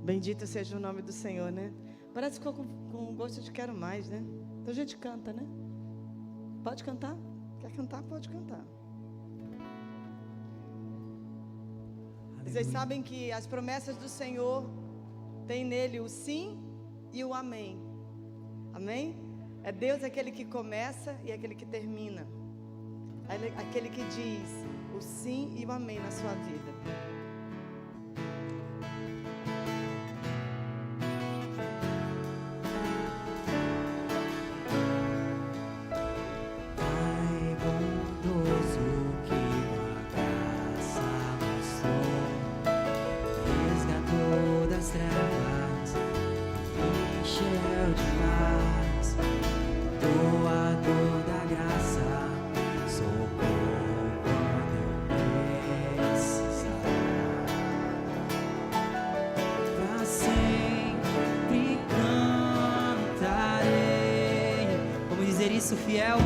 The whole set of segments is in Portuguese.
Bendito seja o nome do Senhor, né? Parece que ficou com gosto de quero mais, né? Então a gente canta, né? Pode cantar? Quer cantar? Pode cantar. Vocês sabem que as promessas do Senhor tem nele o sim e o amém. Amém? É Deus aquele que começa e aquele que termina. Aquele que diz o sim e o amém na sua vida. Pai bondoso que tua graça mostrou, resgatou das trevas, me encheu de paz, doador da graça, socorro quando eu precisar. Pra sempre cantarei. Vamos dizer isso, fiel?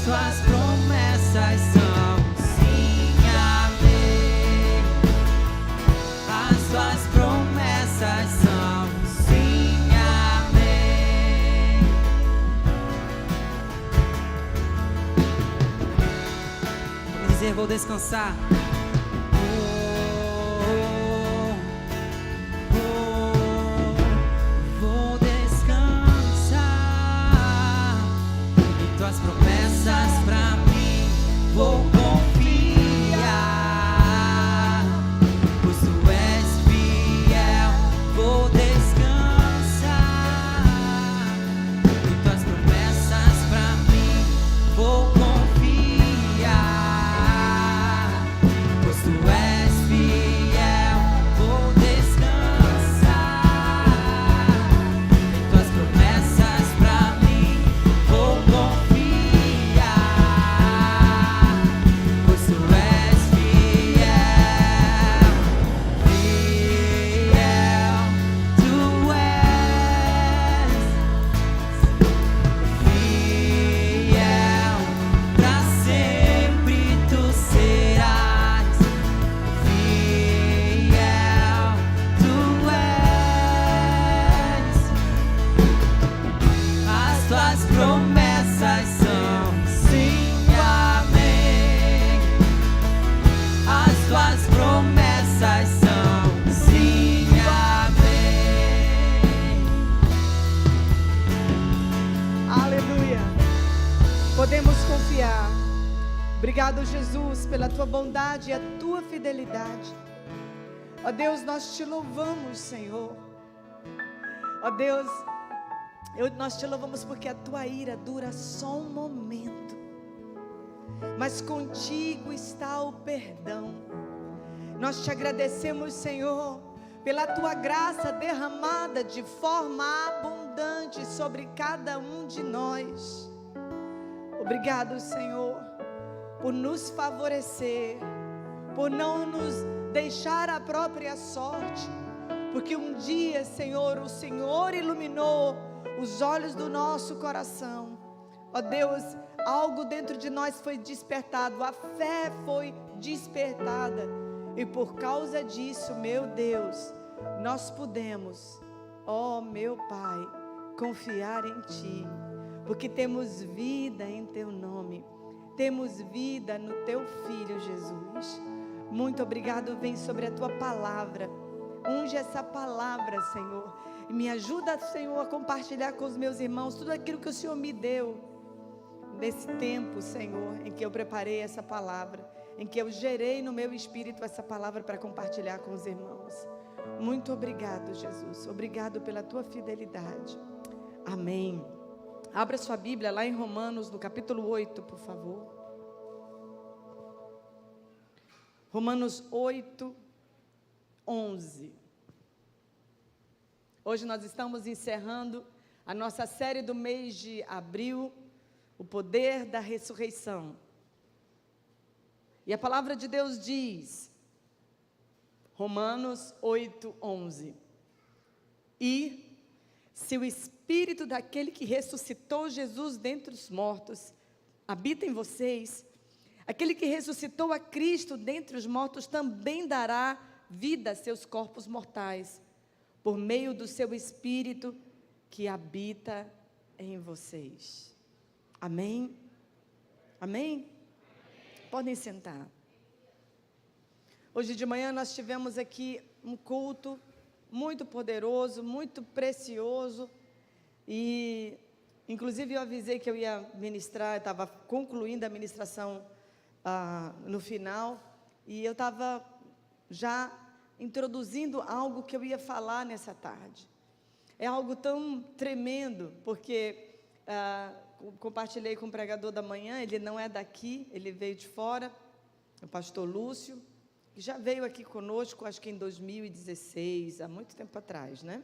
Tuas promessas são sim, amém. As tuas promessas são sim, amém. Vamos dizer, vou descansar. Vou descansar em tuas promessas pra mim, vou confiar, pois tu és fiel. Vou descansar em tuas promessas pra mim, vou confiar, pois tu és fiel. Vou descansar em tuas promessas pra mim, vou confiar, pois tu és fiel, fiel. Tu és fiel, pra sempre tu serás fiel. Tu és. As tuas promessas são sim, amém. As tuas promessas são sim, amém. Aleluia. Podemos confiar. Obrigado, Jesus, pela tua bondade e a tua fidelidade. Ó Deus, nós te louvamos, Senhor. Ó Deus, nós te louvamos porque a tua ira dura só um momento, mas contigo está o perdão. Nós te agradecemos, Senhor, pela tua graça derramada de forma abundante sobre cada um de nós. Obrigado, Senhor, por nos favorecer, por não nos deixar à própria sorte, porque um dia, Senhor, o Senhor iluminou os olhos do nosso coração. Ó Deus, algo dentro de nós foi despertado, a fé foi despertada, e por causa disso, meu Deus, nós podemos, ó meu Pai, confiar em Ti, porque temos vida em Teu nome, temos vida no Teu Filho Jesus. Muito obrigado. Vem sobre a Tua palavra, unge essa palavra, Senhor, e me ajuda, Senhor, a compartilhar com os meus irmãos tudo aquilo que o Senhor me deu nesse tempo, Senhor, em que eu preparei essa palavra, em que eu gerei no meu espírito essa palavra para compartilhar com os irmãos. Muito obrigado, Jesus. Obrigado pela tua fidelidade. Amém. Abra sua Bíblia lá em Romanos, no capítulo 8, por favor. Romanos 8, 11. Hoje nós estamos encerrando a nossa série do mês de abril, o poder da ressurreição. E a palavra de Deus diz, Romanos 8:11, e se o Espírito daquele que ressuscitou Jesus dentre os mortos habita em vocês, aquele que ressuscitou a Cristo dentre os mortos também dará vida a seus corpos mortais, por meio do seu Espírito que habita em vocês. Amém? Amém? Podem sentar. Hoje de manhã nós tivemos aqui um culto muito poderoso, muito precioso, e inclusive eu avisei que eu ia ministrar, eu estava concluindo a ministração no final, e eu estava já introduzindo algo que eu ia falar nessa tarde. É algo tão tremendo, porque compartilhei com o pregador da manhã, ele não é daqui, ele veio de fora, o pastor Lúcio, que já veio aqui conosco, acho que em 2016, há muito tempo atrás, né?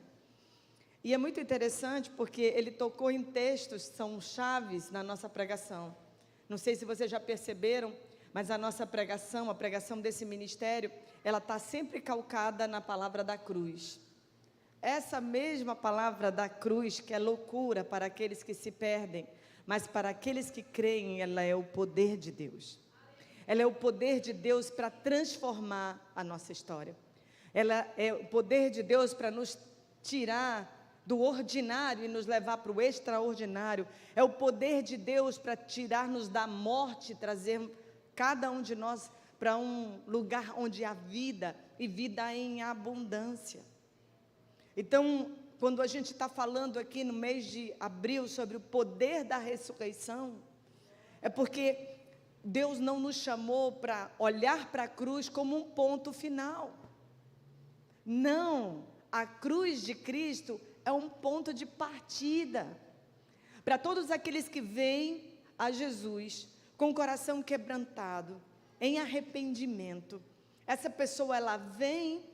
E é muito interessante, porque ele tocou em textos que são chaves na nossa pregação. Não sei se vocês já perceberam, mas a nossa pregação, a pregação desse ministério, ela está sempre calcada na palavra da cruz. Essa mesma palavra da cruz, que é loucura para aqueles que se perdem, mas para aqueles que creem, ela é o poder de Deus. Ela é o poder de Deus para transformar a nossa história. Ela é o poder de Deus para nos tirar do ordinário e nos levar para o extraordinário. É o poder de Deus para tirar-nos da morte, trazer cada um de nós para um lugar onde há vida, e vida em abundância. Então, quando a gente está falando aqui no mês de abril sobre o poder da ressurreição, é porque Deus não nos chamou para olhar para a cruz como um ponto final. Não, a cruz de Cristo é um ponto de partida. Para todos aqueles que vêm a Jesus com o coração quebrantado, em arrependimento, essa pessoa ela vem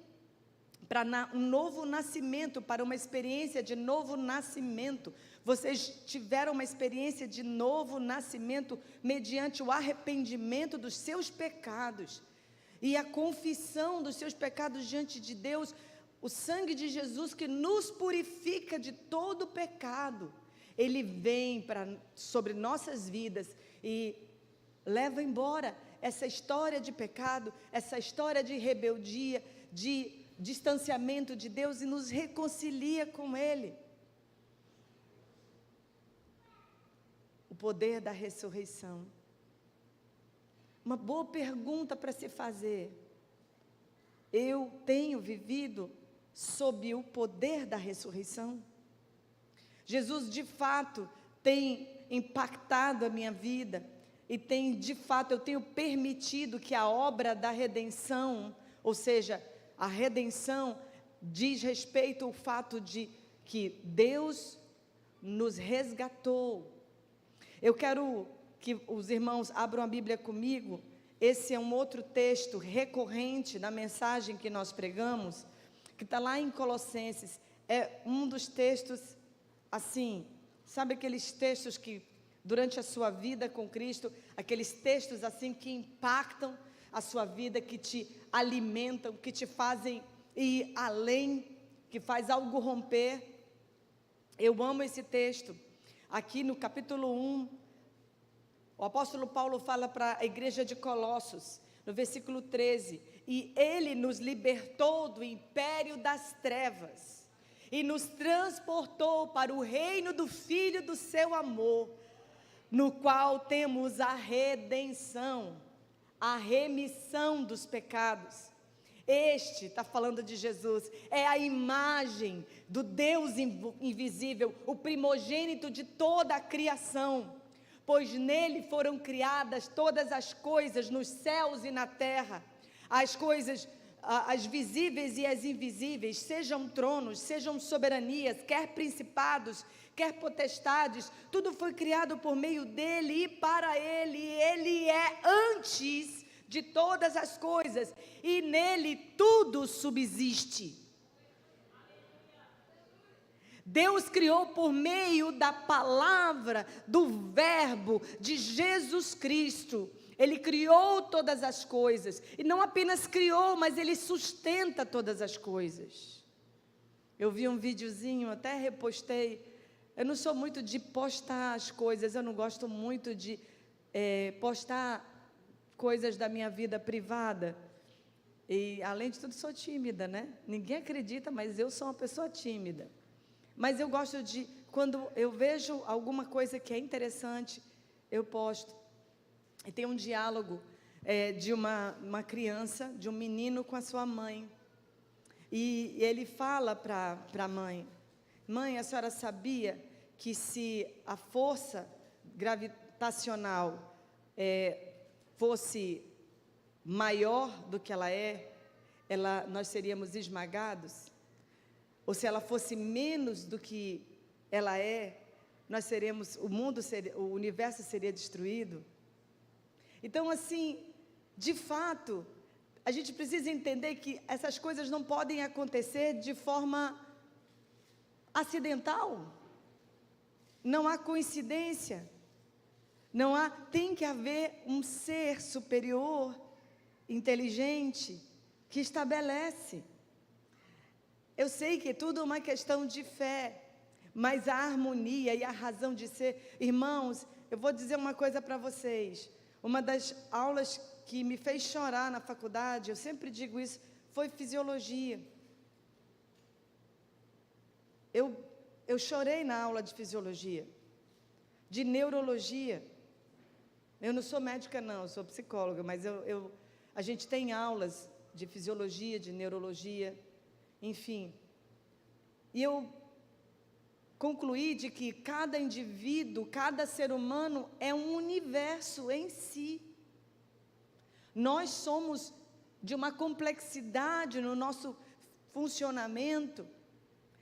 para um novo nascimento, para uma experiência de novo nascimento. Vocês tiveram uma experiência de novo nascimento mediante o arrependimento dos seus pecados e a confissão dos seus pecados diante de Deus. O sangue de Jesus que nos purifica de todo pecado, ele vem sobre nossas vidas e leva embora essa história de pecado, essa história de rebeldia, de distanciamento de Deus, e nos reconcilia com Ele. O poder da ressurreição. Uma boa pergunta para se fazer: eu tenho vivido sob o poder da ressurreição? Jesus de fato tem impactado a minha vida, e de fato eu tenho permitido que a obra da redenção, ou seja, a redenção diz respeito ao fato de que Deus nos resgatou. Eu quero que os irmãos abram a Bíblia comigo. Esse é um outro texto recorrente na mensagem que nós pregamos, que está lá em Colossenses. É um dos textos, assim, sabe aqueles textos que durante a sua vida com Cristo, aqueles textos assim que impactam a sua vida, que te alimentam, que te fazem ir além, que faz algo romper. Eu amo esse texto. Aqui no capítulo 1, o apóstolo Paulo fala para a igreja de Colossos, no versículo 13, e ele nos libertou do império das trevas, e nos transportou para o reino do Filho do seu amor, no qual temos a redenção, a remissão dos pecados. Este, está falando de Jesus, é a imagem do Deus invisível, o primogênito de toda a criação, pois nele foram criadas todas as coisas nos céus e na terra, as coisas, as visíveis e as invisíveis, sejam tronos, sejam soberanias, quer principados, quer potestades, tudo foi criado por meio dele e para ele, e ele é antes de todas as coisas, e nele tudo subsiste. Deus criou por meio da palavra, do verbo de Jesus Cristo. Ele criou todas as coisas. E não apenas criou, mas Ele sustenta todas as coisas. Eu vi um videozinho, até repostei. Eu não sou muito de postar as coisas, eu não gosto muito de postar coisas da minha vida privada. E, além de tudo, sou tímida, né? Ninguém acredita, mas eu sou uma pessoa tímida. Mas eu gosto de, quando eu vejo alguma coisa que é interessante, eu posto. E tem um diálogo de uma criança, de um menino com a sua mãe. E ele fala para a mãe: mãe, a senhora sabia que se a força gravitacional fosse maior do que ela é, nós seríamos esmagados? Ou se ela fosse menos do que ela é, nós seríamos, o universo seria destruído? Então, assim, de fato, a gente precisa entender que essas coisas não podem acontecer de forma acidental. Não há coincidência. Tem que haver um ser superior, inteligente, que estabelece. Eu sei que tudo é uma questão de fé, mas a harmonia e a razão de ser, irmãos, eu vou dizer uma coisa para vocês. Uma das aulas que me fez chorar na faculdade, eu sempre digo isso, foi fisiologia. Eu chorei na aula de fisiologia, de neurologia. Eu não sou médica não, eu sou psicóloga, mas a gente tem aulas de fisiologia, de neurologia, enfim. E eu concluí de que cada indivíduo, cada ser humano é um universo em si. Nós somos de uma complexidade no nosso funcionamento,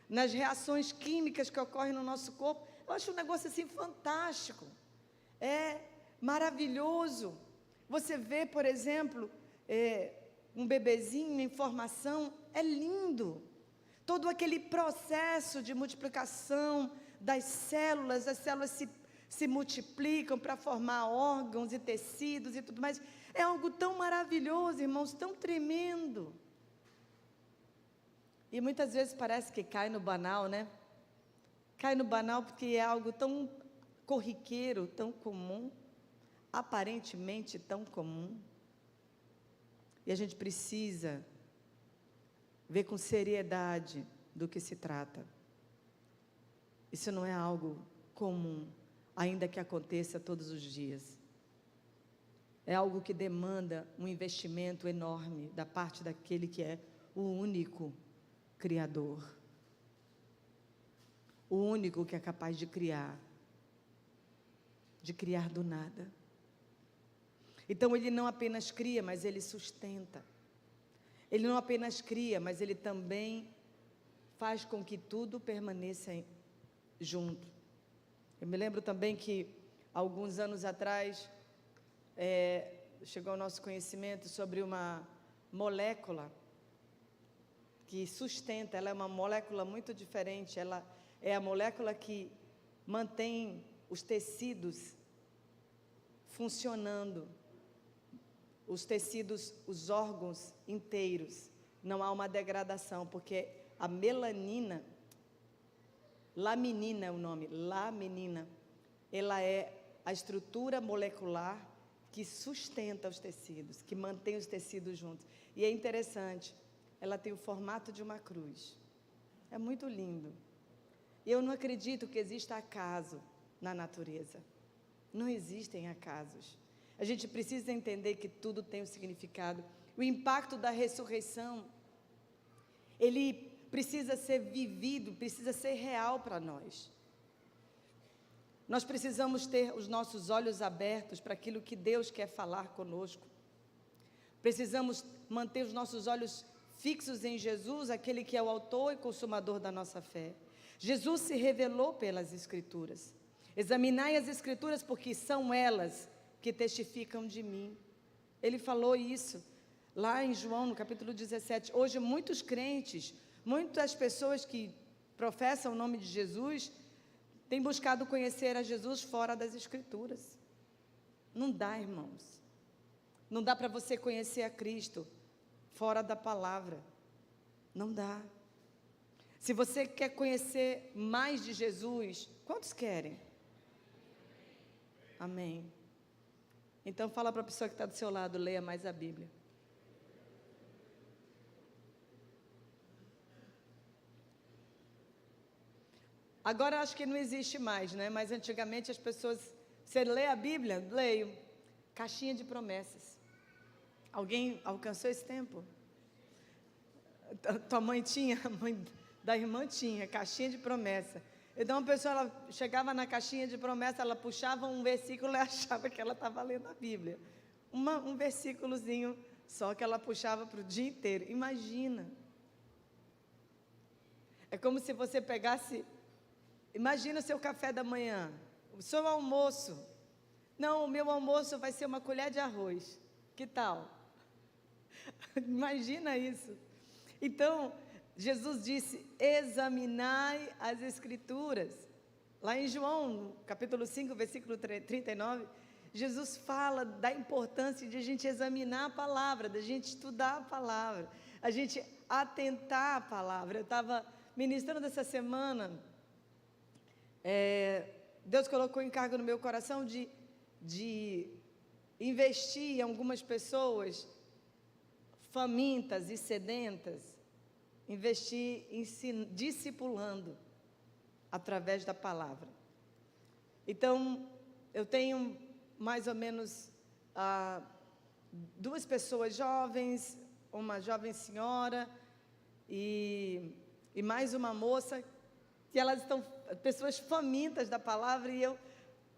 nas reações químicas que ocorrem no nosso corpo. Eu acho um negócio assim fantástico, é maravilhoso. Você vê, por exemplo, um bebezinho em formação, é lindo. Todo aquele processo de multiplicação das células, as células se multiplicam para formar órgãos e tecidos e tudo mais. É algo tão maravilhoso, irmãos, tão tremendo. E muitas vezes parece que cai no banal, né? Cai no banal porque é algo tão corriqueiro, tão comum, aparentemente tão comum. E a gente precisa ver com seriedade do que se trata. Isso não é algo comum, ainda que aconteça todos os dias. É algo que demanda um investimento enorme da parte daquele que é o único Criador. O único que é capaz de criar do nada. Então, Ele não apenas cria, mas Ele sustenta. Ele não apenas cria, mas Ele também faz com que tudo permaneça junto. Eu me lembro também que, alguns anos atrás, chegou ao nosso conhecimento sobre uma molécula que sustenta. Ela é uma molécula muito diferente. Ela é a molécula que mantém os tecidos funcionando, os tecidos, os órgãos inteiros. Não há uma degradação, porque a melanina, laminina é o nome, laminina, ela é a estrutura molecular que sustenta os tecidos, que mantém os tecidos juntos. E é interessante, ela tem o formato de uma cruz. É muito lindo. Eu não acredito que exista acaso na natureza. Não existem acasos. A gente precisa entender que tudo tem um significado. O impacto da ressurreição, ele precisa ser vivido, precisa ser real para nós. Nós precisamos ter os nossos olhos abertos para aquilo que Deus quer falar conosco. Precisamos manter os nossos olhos fixos em Jesus, aquele que é o autor e consumador da nossa fé. Jesus se revelou pelas Escrituras. Examinai as Escrituras, porque são elas que testificam de mim. Ele falou isso lá em João, no capítulo 17. Hoje, muitos crentes, muitas pessoas que professam o nome de Jesus, têm buscado conhecer a Jesus fora das Escrituras. Não dá, irmãos. Não dá para você conhecer a Cristo fora da palavra. Não dá. Se você quer conhecer mais de Jesus, quantos querem? Amém. Então fala para a pessoa que está do seu lado, leia mais a Bíblia. Agora acho que não existe mais, né? Mas antigamente as pessoas, você lê a Bíblia? Leio. Caixinha de promessas. Alguém alcançou esse tempo? Tua mãe tinha, a mãe da irmã tinha, caixinha de promessa. Então a pessoa, ela chegava na caixinha de promessa, ela puxava um versículo e achava que ela estava lendo a Bíblia. Um versículozinho só que ela puxava para o dia inteiro. Imagina. É como se você pegasse, imagina o seu café da manhã, o seu almoço. Não, o meu almoço vai ser uma colher de arroz. Que tal? Imagina isso. Então, Jesus disse, examinai as Escrituras. Lá em João, capítulo 5, versículo 39, Jesus fala da importância de a gente examinar a palavra, da gente estudar a palavra, a gente atentar à palavra. Eu estava ministrando essa semana, Deus colocou encargo no meu coração de investir em algumas pessoas famintas e sedentas, investir em discipulando através da palavra. Então, eu tenho mais ou menos 2 pessoas jovens, uma jovem senhora e mais uma moça, que elas estão, pessoas famintas da palavra, e eu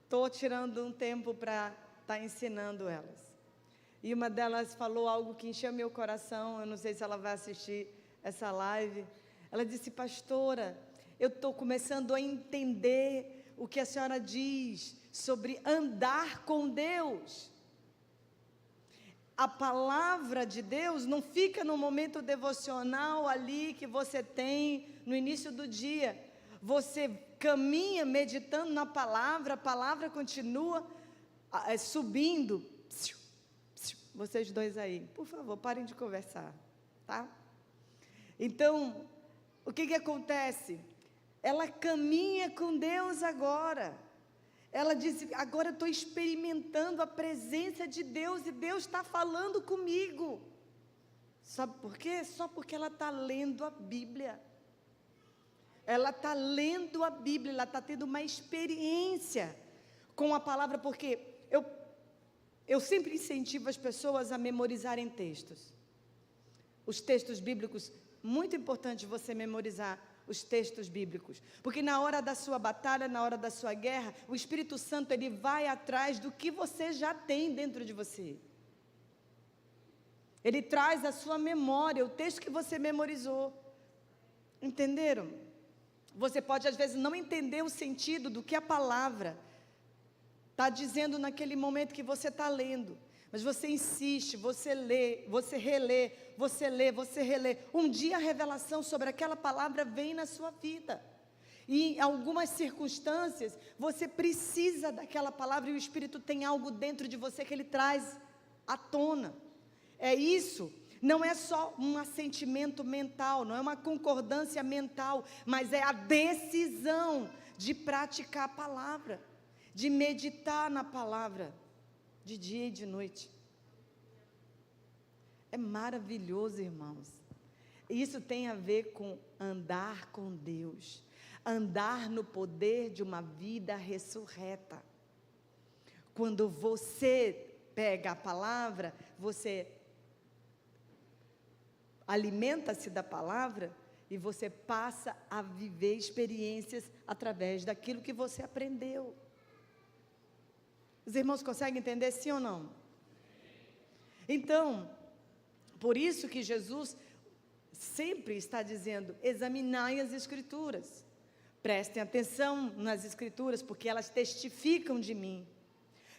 estou tirando um tempo para estar ensinando elas. E uma delas falou algo que encheu meu coração, eu não sei se ela vai assistir essa live. Ela disse, pastora, eu estou começando a entender o que a senhora diz sobre andar com Deus. A palavra de Deus não fica no momento devocional ali que você tem no início do dia. Você caminha meditando na palavra, a palavra continua subindo. Vocês dois aí, por favor, parem de conversar, tá? Então, o que acontece? Ela caminha com Deus agora. Ela diz, agora eu estou experimentando a presença de Deus e Deus está falando comigo. Sabe por quê? Só porque ela está lendo a Bíblia. Ela está lendo a Bíblia, ela está tendo uma experiência com a palavra, porque eu sempre incentivo as pessoas a memorizarem textos. Os textos bíblicos, muito importante você memorizar os textos bíblicos, porque na hora da sua batalha, na hora da sua guerra, o Espírito Santo, ele vai atrás do que você já tem dentro de você. Ele traz à sua memória o texto que você memorizou. Entenderam? Você pode às vezes não entender o sentido do que a palavra está dizendo naquele momento que você está lendo, mas você insiste, você lê, você relê, você lê, você relê. Um dia a revelação sobre aquela palavra vem na sua vida. E em algumas circunstâncias, você precisa daquela palavra e o Espírito tem algo dentro de você que ele traz à tona. É isso, não é só um assentimento mental, não é uma concordância mental, mas é a decisão de praticar a palavra, de meditar na palavra, de dia e de noite. É maravilhoso, irmãos. Isso tem a ver com andar com Deus, andar no poder de uma vida ressurreta. Quando você pega a palavra, você alimenta-se da palavra e você passa a viver experiências através daquilo que você aprendeu. Os irmãos conseguem entender, sim ou não? Então, por isso que Jesus sempre está dizendo, examinai as Escrituras. Prestem atenção nas Escrituras, porque elas testificam de mim.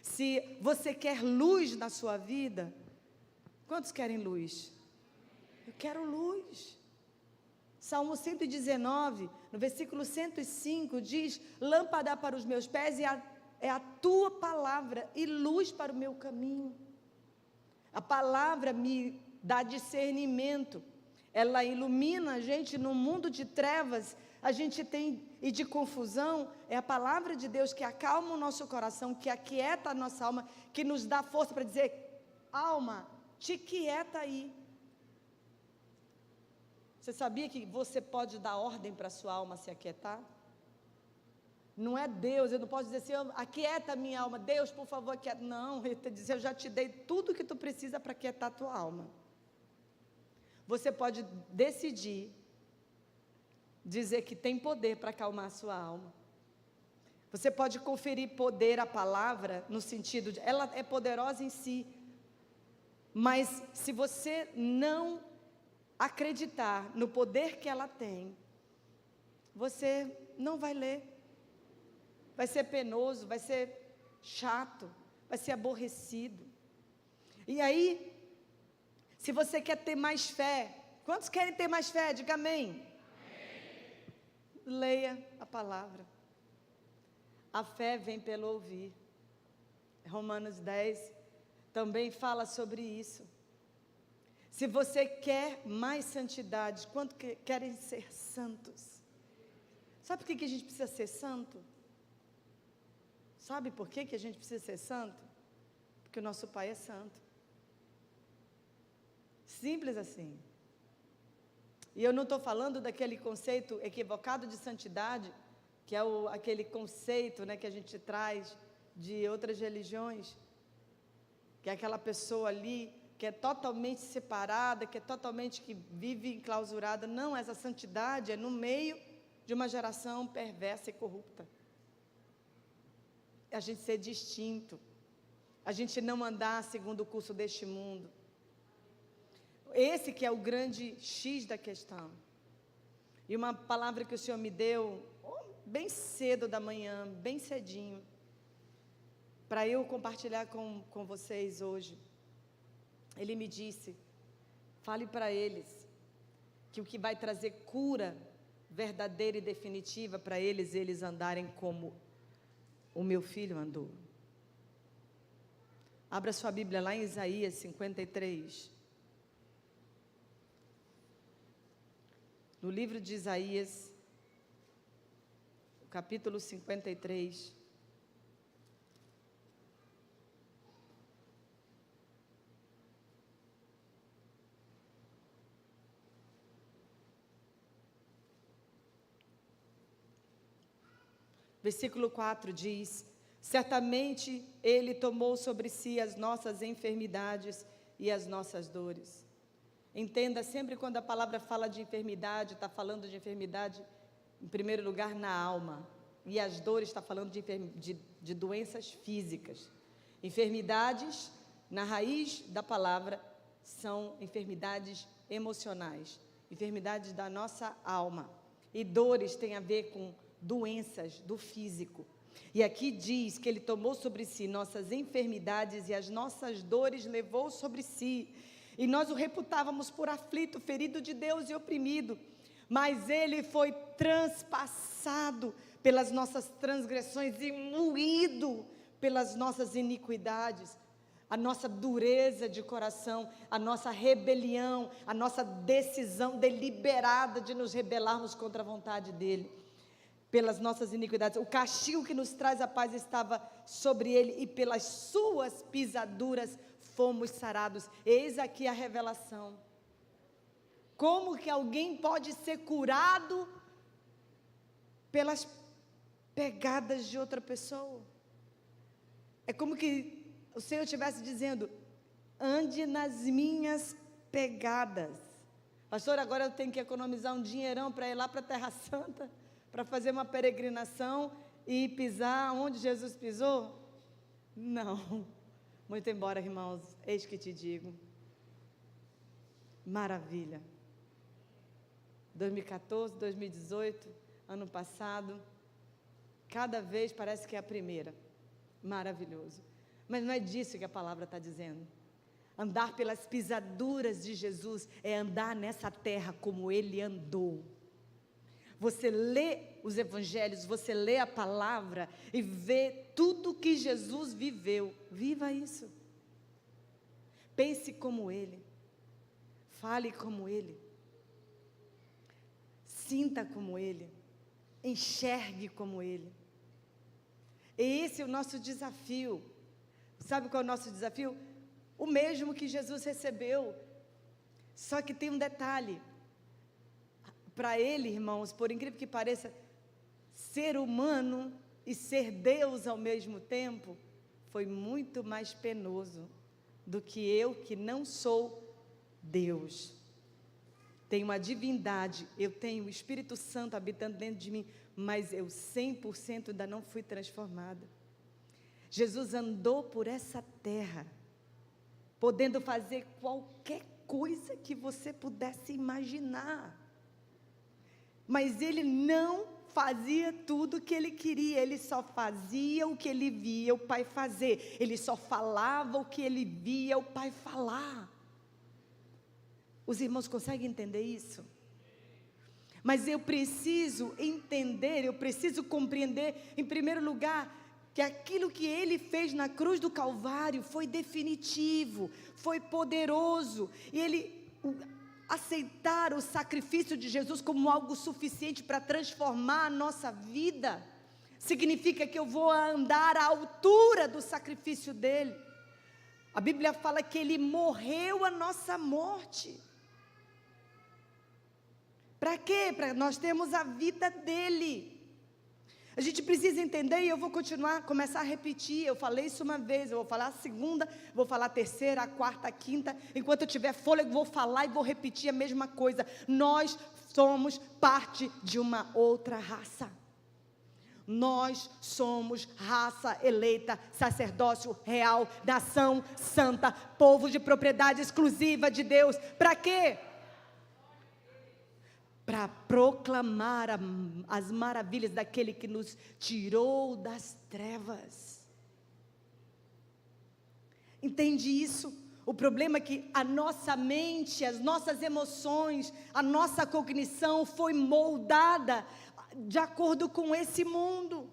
Se você quer luz na sua vida, quantos querem luz? Eu quero luz. Salmo 119, no versículo 105, diz, lâmpada para os meus pés é a tua palavra e luz para o meu caminho. A palavra me dá discernimento. Ela ilumina a gente no mundo de trevas. A gente tem, e de confusão, é a palavra de Deus que acalma o nosso coração, que aquieta a nossa alma, que nos dá força para dizer: alma, te quieta aí. Você sabia que você pode dar ordem para a sua alma se aquietar? Não é Deus, eu não posso dizer assim: aquieta a minha alma, Deus, por favor, aquieta. Não, ele diz: eu já te dei tudo que tu precisa para aquietar a tua alma. Você pode decidir dizer que tem poder para acalmar a sua alma. Você pode conferir poder à palavra, no sentido de, ela é poderosa em si, mas se você não acreditar no poder que ela tem, você não vai ler. Vai ser penoso, vai ser chato, vai ser aborrecido. E aí, se você quer ter mais fé, quantos querem ter mais fé? Diga amém. Leia a palavra. A fé vem pelo ouvir. Romanos 10 também fala sobre isso. Se você quer mais santidade, quanto querem ser santos? Sabe por que a gente precisa ser santo? Sabe por que a gente precisa ser santo? Porque o nosso Pai é santo. Simples assim. E eu não estou falando daquele conceito equivocado de santidade, que é aquele conceito, né, que a gente traz de outras religiões, que é aquela pessoa ali que é totalmente separada, que é totalmente, que vive enclausurada. Não, essa santidade é no meio de uma geração perversa e corrupta. A gente ser distinto, a gente não andar segundo o curso deste mundo. Esse que é o grande X da questão. E uma palavra que o Senhor me deu, bem cedo da manhã, bem cedinho, para eu compartilhar com vocês hoje. Ele me disse: fale para eles, que o que vai trazer cura verdadeira e definitiva para eles andarem como o meu filho andou. Abra sua Bíblia lá em Isaías 53. No livro de Isaías, capítulo 53. Versículo 4 diz: certamente Ele tomou sobre si as nossas enfermidades e as nossas dores. Entenda, sempre quando a palavra fala de enfermidade, está falando de enfermidade, em primeiro lugar, na alma. E as dores, está falando de doenças físicas. Enfermidades, na raiz da palavra, são enfermidades emocionais, enfermidades da nossa alma. E dores têm a ver com doenças do físico. E aqui diz que Ele tomou sobre si nossas enfermidades e as nossas dores levou sobre si. E nós o reputávamos por aflito, ferido de Deus e oprimido. Mas Ele foi transpassado pelas nossas transgressões e moído pelas nossas iniquidades. A nossa dureza de coração, a nossa rebelião, a nossa decisão deliberada de nos rebelarmos contra a vontade dEle. Pelas nossas iniquidades, o castigo que nos traz a paz estava sobre Ele, e pelas suas pisaduras fomos sarados. Eis aqui a revelação. Como que alguém pode ser curado pelas pegadas de outra pessoa? É como que o Senhor estivesse dizendo: ande nas minhas pegadas. Pastor, agora eu tenho que economizar um dinheirão para ir lá para a Terra Santa, para fazer uma peregrinação e pisar onde Jesus pisou? Não. Muito embora, irmãos, eis que te digo. Maravilha. 2014, 2018, ano passado, cada vez parece que é a primeira. Maravilhoso. Mas não é disso que a palavra está dizendo. Andar pelas pisaduras de Jesus é andar nessa terra como Ele andou. Você lê os evangelhos, você lê a palavra e vê tudo que Jesus viveu. Viva isso. pense como Ele, fale como Ele, sinta como Ele, enxergue como Ele. E esse é o nosso desafio. Sabe qual é o nosso desafio? O mesmo que Jesus recebeu. Só que tem um detalhe. Para Ele, irmãos, por incrível que pareça, ser humano e ser Deus ao mesmo tempo, foi muito mais penoso do que eu, que não sou Deus. Tenho uma divindade, eu tenho o Espírito Santo habitando dentro de mim, mas eu 100% ainda não fui transformada. Jesus andou por essa terra, podendo fazer qualquer coisa que você pudesse imaginar, mas Ele não fazia tudo o que Ele queria, Ele só fazia o que Ele via o Pai fazer, Ele só falava o que Ele via o Pai falar. Os irmãos conseguem entender isso? Mas eu preciso entender, eu preciso compreender, em primeiro lugar, que aquilo que Ele fez na cruz do Calvário foi definitivo, foi poderoso, e Ele aceitar o sacrifício de Jesus como algo suficiente para transformar a nossa vida, significa que eu vou andar à altura do sacrifício dEle. A Bíblia fala que Ele morreu a nossa morte. Para quê? Para nós termos a vida dEle. A gente precisa entender, e eu vou começar a repetir. Eu falei isso uma vez, eu vou falar a segunda, vou falar a terceira, a quarta, a quinta. Enquanto eu tiver fôlego, vou falar e vou repetir a mesma coisa. Nós somos parte de uma outra raça. Nós somos raça eleita, sacerdócio real, nação santa, povo de propriedade exclusiva de Deus. Para quê? Para proclamar as maravilhas daquele que nos tirou das trevas. Entende isso? O problema é que a nossa mente, as nossas emoções, a nossa cognição foi moldada de acordo com esse mundo.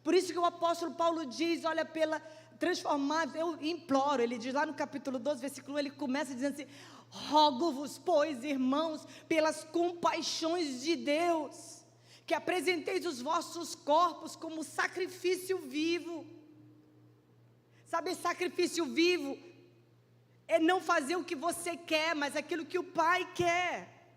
Por isso que o apóstolo Paulo diz, olha, pela transformar, eu imploro, ele diz lá no capítulo 12, versículo 1, ele começa dizendo assim: rogo-vos, pois, irmãos, pelas compaixões de Deus, que apresenteis os vossos corpos como sacrifício vivo. Sabe, sacrifício vivo é não fazer o que você quer, mas aquilo que o Pai quer,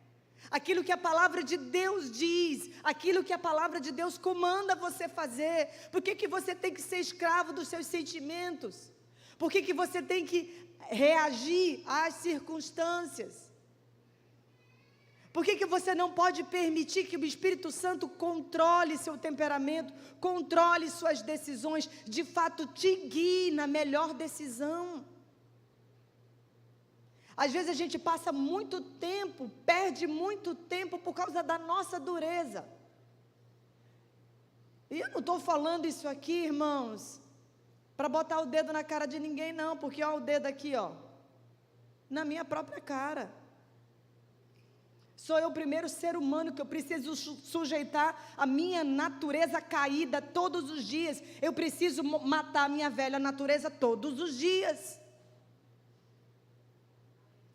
aquilo que a palavra de Deus diz, aquilo que a palavra de Deus comanda você fazer. Por que você tem que ser escravo dos seus sentimentos? Por que você tem que reagir às circunstâncias? Por que você não pode permitir que o Espírito Santo controle seu temperamento, controle suas decisões, de fato te guie na melhor decisão? Às vezes a gente passa muito tempo, perde muito tempo por causa da nossa dureza. E eu não estou falando isso aqui, irmãos, para botar o dedo na cara de ninguém, não, porque olha o dedo aqui, ó, na minha própria cara. Sou eu o primeiro ser humano que eu preciso sujeitar a minha natureza caída todos os dias. Eu preciso matar a minha velha natureza todos os dias.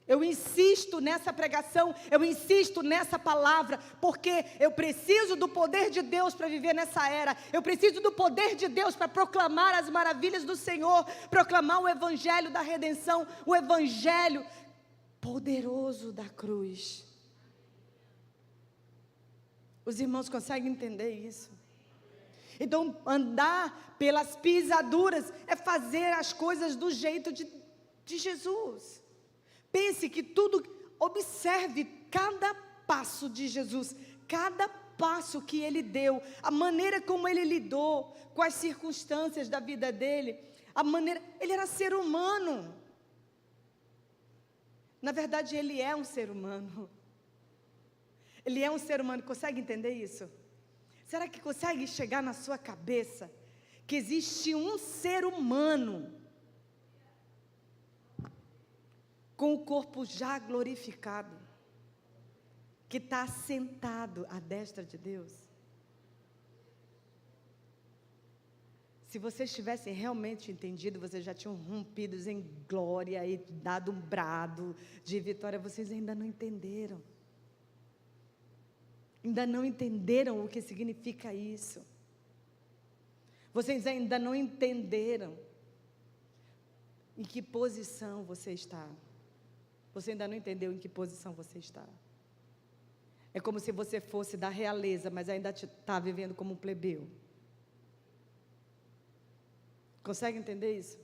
Eu insisto nessa pregação, eu insisto nessa palavra, porque eu preciso do poder de Deus para viver nessa era. Eu preciso do poder de Deus para proclamar as maravilhas do Senhor, proclamar o evangelho da redenção, o evangelho poderoso da cruz. Os irmãos conseguem entender isso? Então, andar pelas pisaduras é fazer as coisas do jeito de Jesus. Pense que tudo, observe cada passo de Jesus, cada passo que Ele deu, a maneira como Ele lidou com as circunstâncias da vida dele, Ele era ser humano. Na verdade, Ele é um ser humano. Ele é um ser humano, consegue entender isso? Será que consegue chegar na sua cabeça que existe um ser humano com o corpo já glorificado, que está sentado à destra de Deus? Se vocês tivessem realmente entendido, vocês já tinham rompido em glória e dado um brado de vitória. Vocês ainda não entenderam. Ainda não entenderam o que significa isso. Vocês ainda não entenderam em que posição você está. Você ainda não entendeu em que posição você está. É como se você fosse da realeza, mas ainda está vivendo como um plebeu. Consegue entender isso?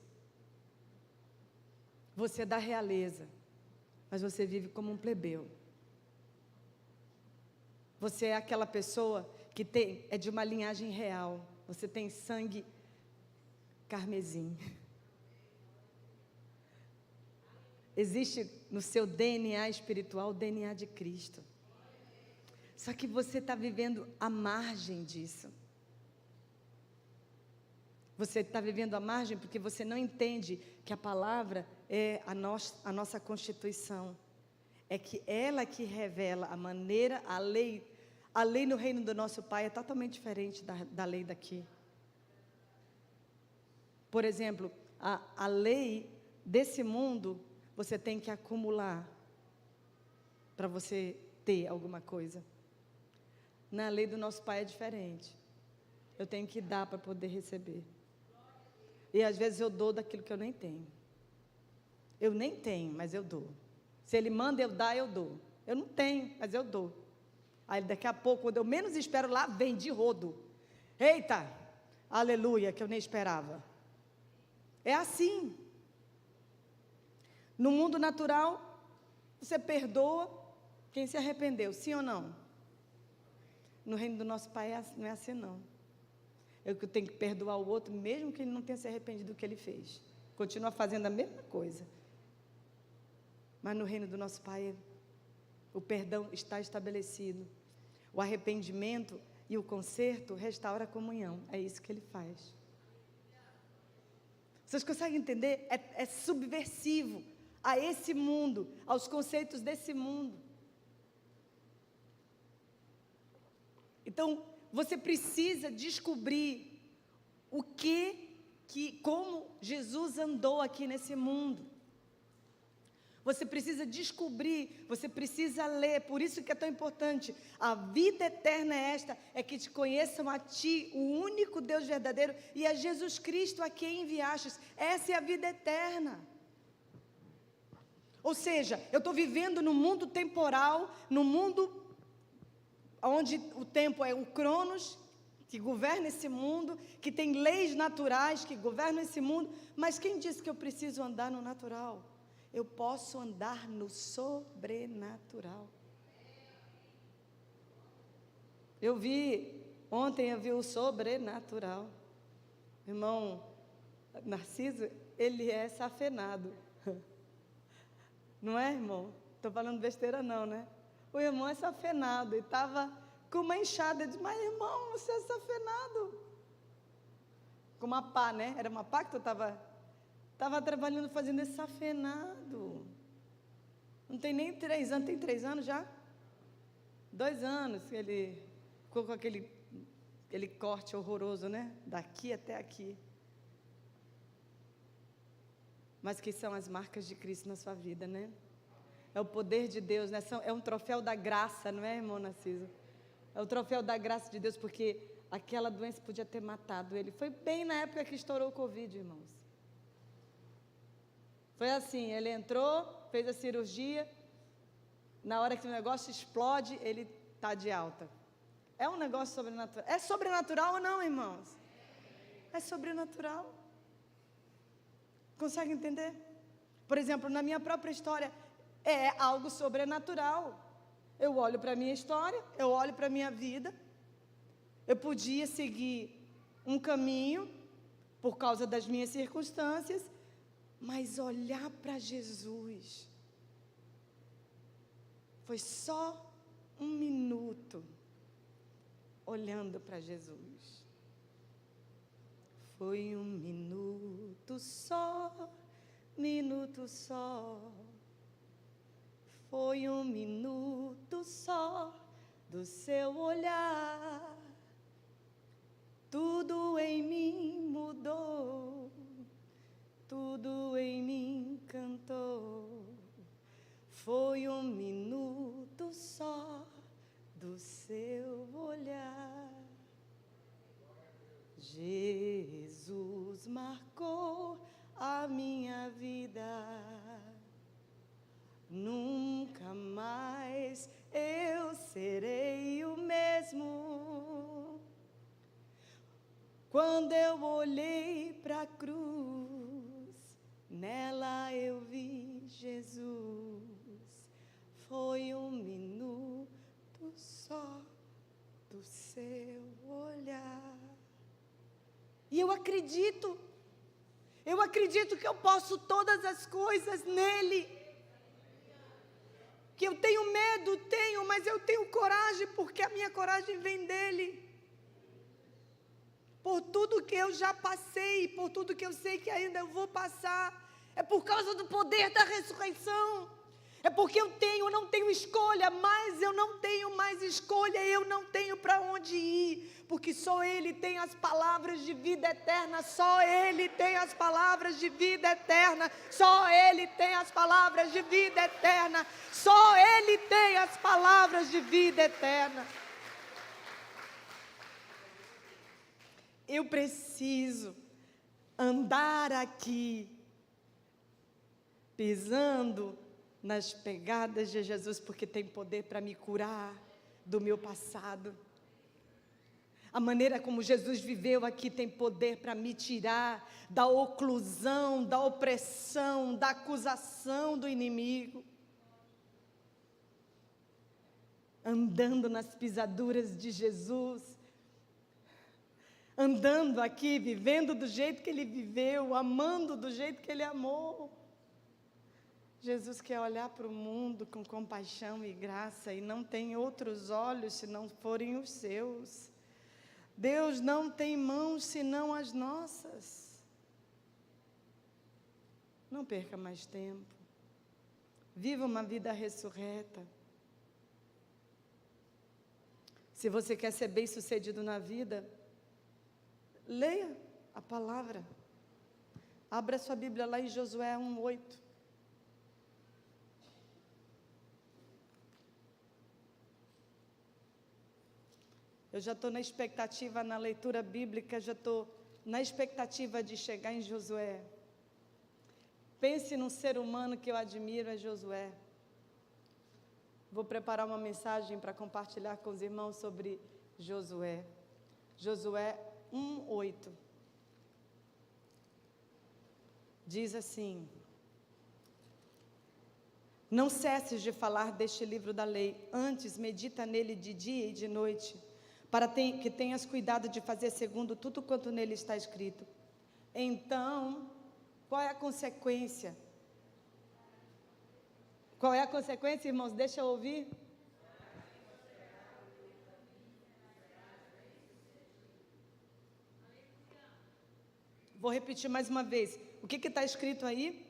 Você é da realeza, mas você vive como um plebeu. Você é aquela pessoa que é de uma linhagem real. Você tem sangue carmesim. Existe no seu DNA espiritual o DNA de Cristo. Só que você está vivendo à margem disso. Você está vivendo à margem porque você não entende que a palavra é a nossa Constituição. É que ela que revela a maneira, a lei no reino do nosso Pai é totalmente diferente da lei daqui. Por exemplo, a lei desse mundo, você tem que acumular para você ter alguma coisa. Na lei do nosso Pai é diferente. Eu tenho que dar para poder receber. E às vezes eu dou daquilo que eu nem tenho. Eu nem tenho, mas eu dou. Se Ele manda eu dar, eu dou. Eu não tenho, mas eu dou. Aí daqui a pouco, quando eu menos espero, lá vem de rodo. Eita, aleluia, que eu nem esperava. É assim. No mundo natural, você perdoa quem se arrependeu, sim ou não? No reino do nosso Pai não é assim não. Eu tenho que perdoar o outro, mesmo que ele não tenha se arrependido do que ele fez. Continua fazendo a mesma coisa. Mas no reino do nosso Pai, o perdão está estabelecido. O arrependimento e o conserto restaura a comunhão. É isso que Ele faz. Vocês conseguem entender? É subversivo a esse mundo, aos conceitos desse mundo. Então, você precisa descobrir como Jesus andou aqui nesse mundo. Você precisa descobrir, você precisa ler, por isso que é tão importante. A vida eterna é esta, é que te conheçam a ti, o único Deus verdadeiro, e a Jesus Cristo a quem enviastes. Essa é a vida eterna. Ou seja, eu estou vivendo no mundo temporal, no mundo onde o tempo é o Cronos, que governa esse mundo, que tem leis naturais que governam esse mundo, mas quem disse que eu preciso andar no natural? Eu posso andar no sobrenatural. Ontem eu vi o sobrenatural. Irmão Narciso, ele é safenado. Não é, irmão? Estou falando besteira não, né? O irmão é safenado e estava com uma enxada. Eu disse, mas irmão, você é safenado. Com uma pá, né? Era uma pá que tu estava trabalhando, fazendo esse safenado. Não tem nem 3 anos, tem 3 anos já? 2 anos, ele ficou com aquele corte horroroso, né? Daqui até aqui. Mas que são as marcas de Cristo na sua vida, né? É o poder de Deus, né? É um troféu da graça, não é, irmão Narciso? É o troféu da graça de Deus, porque aquela doença podia ter matado ele. Foi bem na época que estourou o Covid, irmãos. Foi assim, ele entrou, fez a cirurgia, na hora que o negócio explode, ele está de alta. É um negócio sobrenatural. É sobrenatural ou não, irmãos? É sobrenatural. Consegue entender? Por exemplo, na minha própria história, é algo sobrenatural. Eu olho para a minha história, eu olho para a minha vida. Eu podia seguir um caminho por causa das minhas circunstâncias, mas olhar para Jesus foi só 1 minuto olhando para Jesus. Foi 1 minuto só, minuto só. Foi 1 minuto só do seu olhar. Tudo em mim mudou. Jesus marcou a minha vida. Nunca mais eu serei o mesmo. Quando eu olhei para a cruz, nela eu vi Jesus. Foi um minuto só do seu olhar. E eu acredito que eu posso todas as coisas nele. Que eu tenho medo, mas eu tenho coragem, porque a minha coragem vem dele. Por tudo que eu já passei, por tudo que eu sei que ainda eu vou passar, é por causa do poder da ressurreição. É porque eu não tenho escolha, mas eu não tenho mais escolha, eu não tenho para onde ir, porque só Ele tem as palavras de vida eterna, só Ele tem as palavras de vida eterna, só Ele tem as palavras de vida eterna, só Ele tem as palavras de vida eterna. Eu preciso andar aqui, pisando nas pegadas de Jesus, porque tem poder para me curar do meu passado. A maneira como Jesus viveu aqui tem poder para me tirar da oclusão, da opressão, da acusação do inimigo. Andando nas pisaduras de Jesus, andando aqui, vivendo do jeito que Ele viveu, amando do jeito que Ele amou. Jesus quer olhar para o mundo com compaixão e graça e não tem outros olhos se não forem os seus. Deus não tem mãos senão as nossas. Não perca mais tempo. Viva uma vida ressurreta. Se você quer ser bem-sucedido na vida, leia a palavra. Abra sua Bíblia lá em Josué 1:8. Eu já estou na expectativa na leitura bíblica, já estou na expectativa de chegar em Josué. Pense num ser humano que eu admiro, é Josué. Vou preparar uma mensagem para compartilhar com os irmãos sobre Josué. Josué 1:8. Diz assim: não cesses de falar deste livro da lei, antes medita nele de dia e de noite, para que tenhas cuidado de fazer segundo tudo quanto nele está escrito. Então, qual é a consequência? Qual é a consequência, irmãos? Deixa eu ouvir. Vou repetir mais uma vez. O que está escrito aí?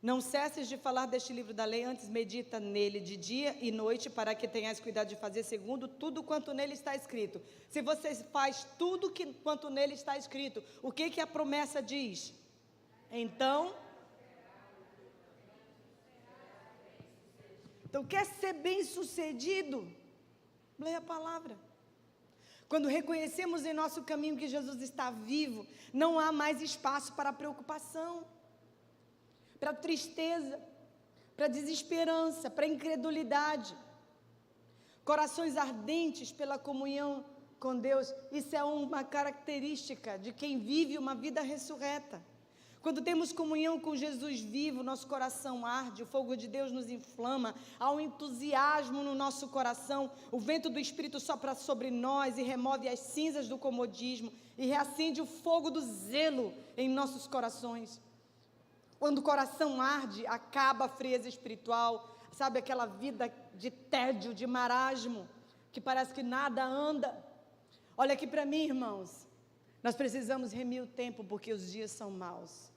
Não cesses de falar deste livro da lei, antes medita nele de dia e noite, para que tenhas cuidado de fazer segundo tudo quanto nele está escrito. Se você faz tudo quanto nele está escrito, o que a promessa diz? Então, quer ser bem-sucedido? Leia a palavra. Quando reconhecemos em nosso caminho que Jesus está vivo, não há mais espaço para preocupação, para tristeza, para desesperança, para incredulidade. Corações ardentes pela comunhão com Deus, isso é uma característica de quem vive uma vida ressurreta. Quando temos comunhão com Jesus vivo, nosso coração arde, o fogo de Deus nos inflama, há um entusiasmo no nosso coração, o vento do Espírito sopra sobre nós e remove as cinzas do comodismo e reacende o fogo do zelo em nossos corações. Quando o coração arde, acaba a frieza espiritual, sabe aquela vida de tédio, de marasmo, que parece que nada anda. Olha aqui para mim, irmãos, nós precisamos remir o tempo porque os dias são maus.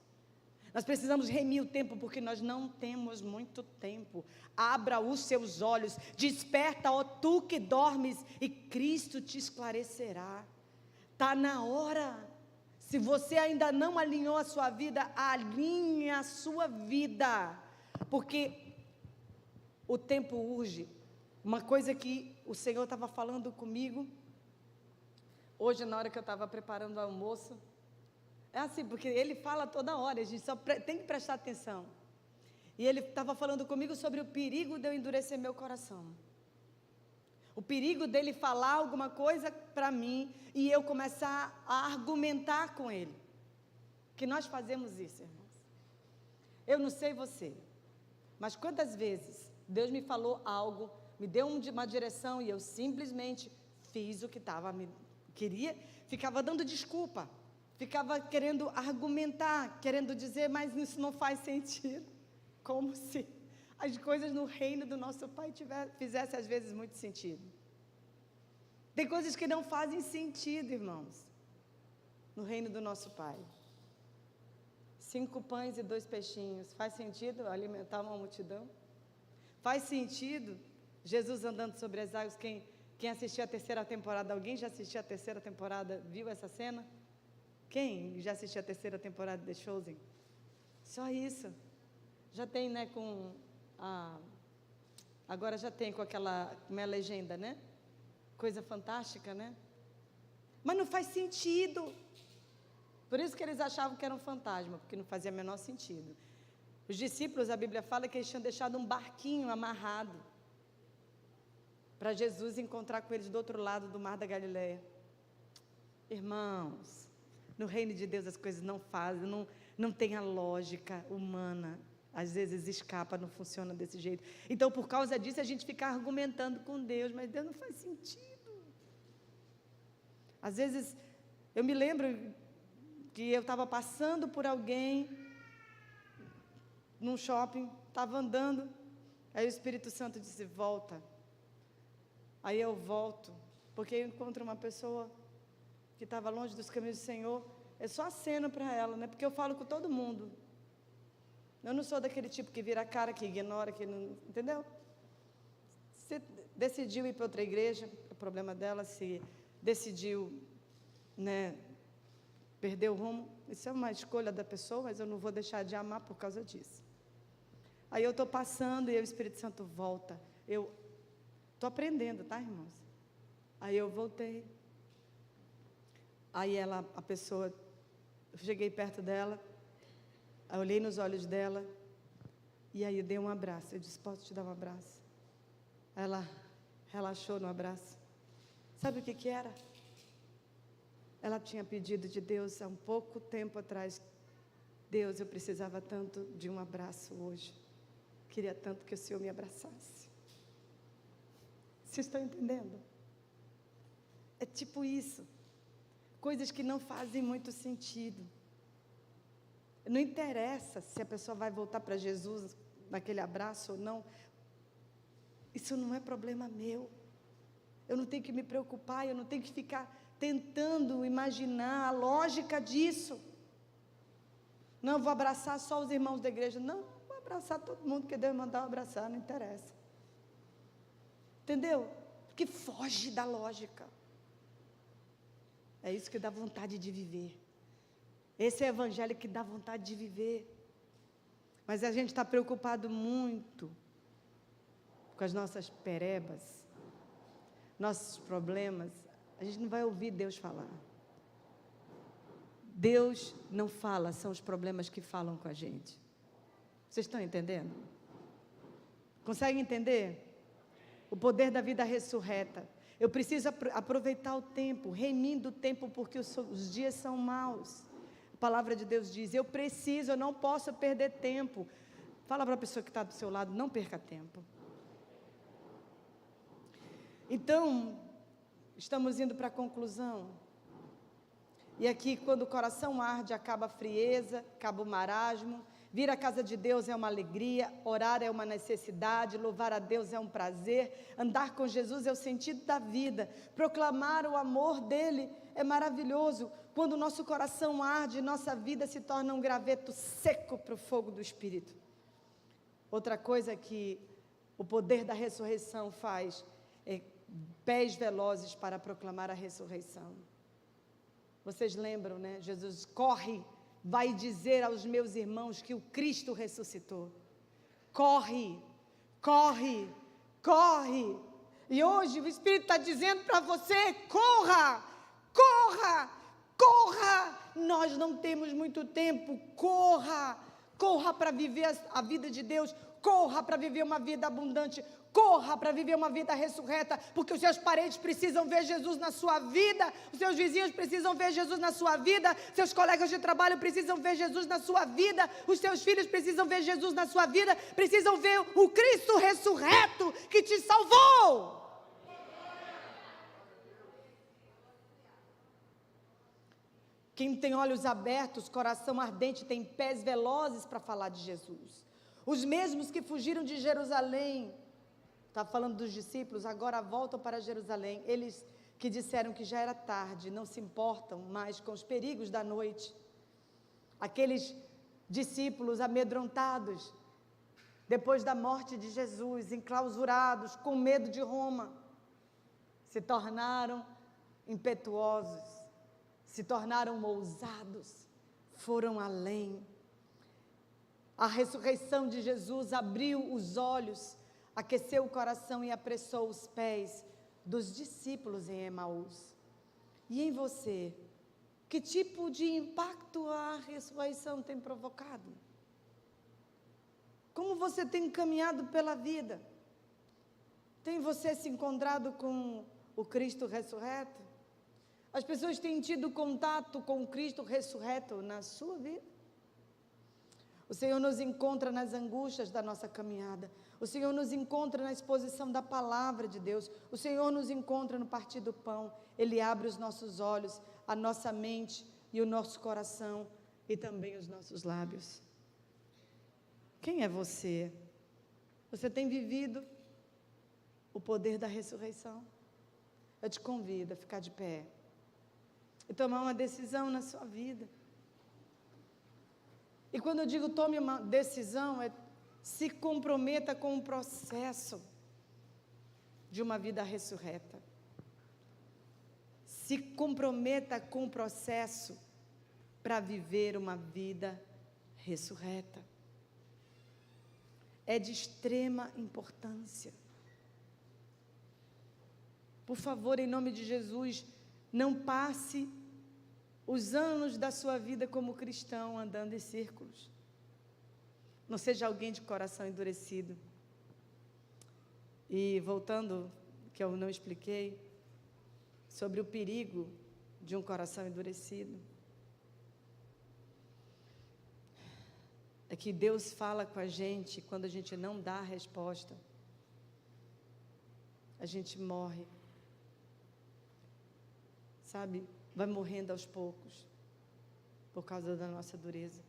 Nós precisamos remir o tempo porque nós não temos muito tempo. Abra os seus olhos, desperta, ó tu que dormes, e Cristo te esclarecerá. Está na hora. Se você ainda não alinhou a sua vida, alinhe a sua vida, porque o tempo urge. Uma coisa que o Senhor estava falando comigo, Hoje, na hora que eu estava preparando o almoço, é assim, porque ele fala toda hora, a gente só tem que prestar atenção. E ele estava falando comigo sobre o perigo de eu endurecer meu coração. O perigo dele falar alguma coisa para mim e eu começar a argumentar com ele. Que nós fazemos isso, irmãos. Eu não sei você, mas quantas vezes Deus me falou algo, me deu uma direção e eu simplesmente fiz o que queria, ficava dando desculpa, ficava querendo argumentar, querendo dizer, mas isso não faz sentido. Como se as coisas no reino do nosso Pai fizessem às vezes muito sentido. Tem coisas que não fazem sentido, irmãos, no reino do nosso Pai. 5 pães e 2 peixinhos, faz sentido alimentar uma multidão? Faz sentido Jesus andando sobre as águas? Quem assistiu a 3ª temporada, alguém já assistiu a 3ª temporada, viu essa cena? Quem já assistiu a 3ª temporada de The Chosen? Só isso. Já tem, né, agora já tem com aquela legenda, né? Coisa fantástica, né? Mas não faz sentido. Por isso que eles achavam que era um fantasma, porque não fazia o menor sentido. Os discípulos, a Bíblia fala que eles tinham deixado um barquinho amarrado para Jesus encontrar com eles do outro lado do Mar da Galileia. Irmãos, no reino de Deus as coisas não fazem, não tem a lógica humana. Às vezes escapa, não funciona desse jeito. Então, por causa disso, a gente fica argumentando com Deus, mas Deus não faz sentido. Às vezes, eu me lembro que eu estava passando por alguém num shopping, estava andando, aí o Espírito Santo disse, volta. Aí eu volto, porque eu encontro uma pessoa que estava longe dos caminhos do Senhor, é só aceno para ela, né? Porque eu falo com todo mundo. Eu não sou daquele tipo que vira a cara, que ignora, que não... Entendeu? Se decidiu ir para outra igreja, é o problema dela. Se decidiu, né, perder o rumo, isso é uma escolha da pessoa, mas eu não vou deixar de amar por causa disso. Aí eu estou passando e o Espírito Santo volta. Eu estou aprendendo, tá, irmãos? Aí eu voltei. Aí a pessoa, eu cheguei perto dela, eu olhei nos olhos dela, e aí eu dei um abraço. Eu disse, posso te dar um abraço? Ela relaxou no abraço. Sabe o que era? Ela tinha pedido de Deus há um pouco tempo atrás, Deus, eu precisava tanto de um abraço hoje. Queria tanto que o Senhor me abraçasse. Vocês estão entendendo? É tipo isso. Coisas que não fazem muito sentido. Não interessa se a pessoa vai voltar para Jesus naquele abraço ou não. Isso não é problema meu. Eu não tenho que me preocupar, eu não tenho que ficar tentando imaginar a lógica disso. Não, eu vou abraçar só os irmãos da igreja. Não, vou abraçar todo mundo que Deus mandar eu abraçar, não interessa. Entendeu? Porque foge da lógica. É isso que dá vontade de viver. Esse é o evangelho que dá vontade de viver. Mas a gente está preocupado muito com as nossas perebas, nossos problemas. A gente não vai ouvir Deus falar. Deus não fala, são os problemas que falam com a gente. Vocês estão entendendo? Conseguem entender? O poder da vida ressurreta. Eu preciso aproveitar o tempo, remindo o tempo, porque os dias são maus. A palavra de Deus diz, eu não posso perder tempo. Fala para a pessoa que está do seu lado, não perca tempo. Então, estamos indo para a conclusão. E aqui, quando o coração arde, acaba a frieza, acaba o marasmo. Vir à casa de Deus é uma alegria, orar é uma necessidade, louvar a Deus é um prazer, andar com Jesus é o sentido da vida, proclamar o amor dele é maravilhoso. Quando o nosso coração arde, nossa vida se torna um graveto seco para o fogo do Espírito. Outra coisa que o poder da ressurreição faz é pés velozes para proclamar a ressurreição. Vocês lembram, né? Jesus corre, vai dizer aos meus irmãos que o Cristo ressuscitou. Corre, corre, corre. E hoje o Espírito está dizendo para você, corra, corra. nós não temos muito tempo. Corra para viver a vida de Deus. Corra para viver uma vida abundante. Corra para viver uma vida ressurreta, porque os seus parentes precisam ver Jesus na sua vida, os seus vizinhos precisam ver Jesus na sua vida, seus colegas de trabalho precisam ver Jesus na sua vida, os seus filhos precisam ver Jesus na sua vida, precisam ver o Cristo ressurreto que te salvou. Quem tem olhos abertos, coração ardente, tem pés velozes para falar de Jesus. Os mesmos que fugiram de Jerusalém, está falando dos discípulos, agora voltam para Jerusalém. Eles que disseram que já era tarde, não se importam mais com os perigos da noite. Aqueles discípulos amedrontados, depois da morte de Jesus, enclausurados, com medo de Roma, se tornaram impetuosos, se tornaram ousados, foram além. A ressurreição de Jesus abriu os olhos, aqueceu o coração e apressou os pés dos discípulos em Emaús. E em você, que tipo de impacto a ressurreição tem provocado? Como você tem caminhado pela vida? Tem você se encontrado com o Cristo ressurreto? As pessoas têm tido contato com o Cristo ressurreto na sua vida? O Senhor nos encontra nas angústias da nossa caminhada. O Senhor nos encontra na exposição da palavra de Deus. O Senhor nos encontra no partir do pão. Ele abre os nossos olhos, a nossa mente e o nosso coração e também os nossos lábios. Quem é você? Você tem vivido o poder da ressurreição? Eu te convido a ficar de pé e tomar uma decisão na sua vida. E quando eu digo tome uma decisão, se comprometa com o processo de uma vida ressurreta. Se comprometa com o processo para viver uma vida ressurreta. É de extrema importância. Por favor, em nome de Jesus, não passe os anos da sua vida como cristão andando em círculos. Não seja alguém de coração endurecido. E voltando, que eu não expliquei, sobre o perigo de um coração endurecido. É que Deus fala com a gente quando a gente não dá a resposta. A gente morre. Sabe? Vai morrendo aos poucos, por causa da nossa dureza,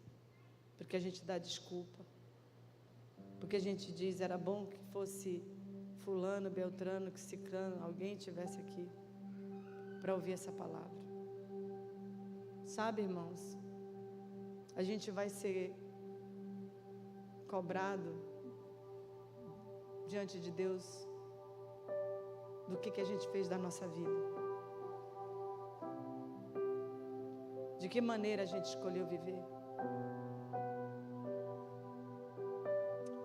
porque a gente dá desculpa, porque a gente diz, era bom que fosse fulano, beltrano, que ciclano, alguém estivesse aqui, para ouvir essa palavra. Sabe, irmãos, a gente vai ser cobrado diante de Deus, do que a gente fez da nossa vida. De que maneira a gente escolheu viver?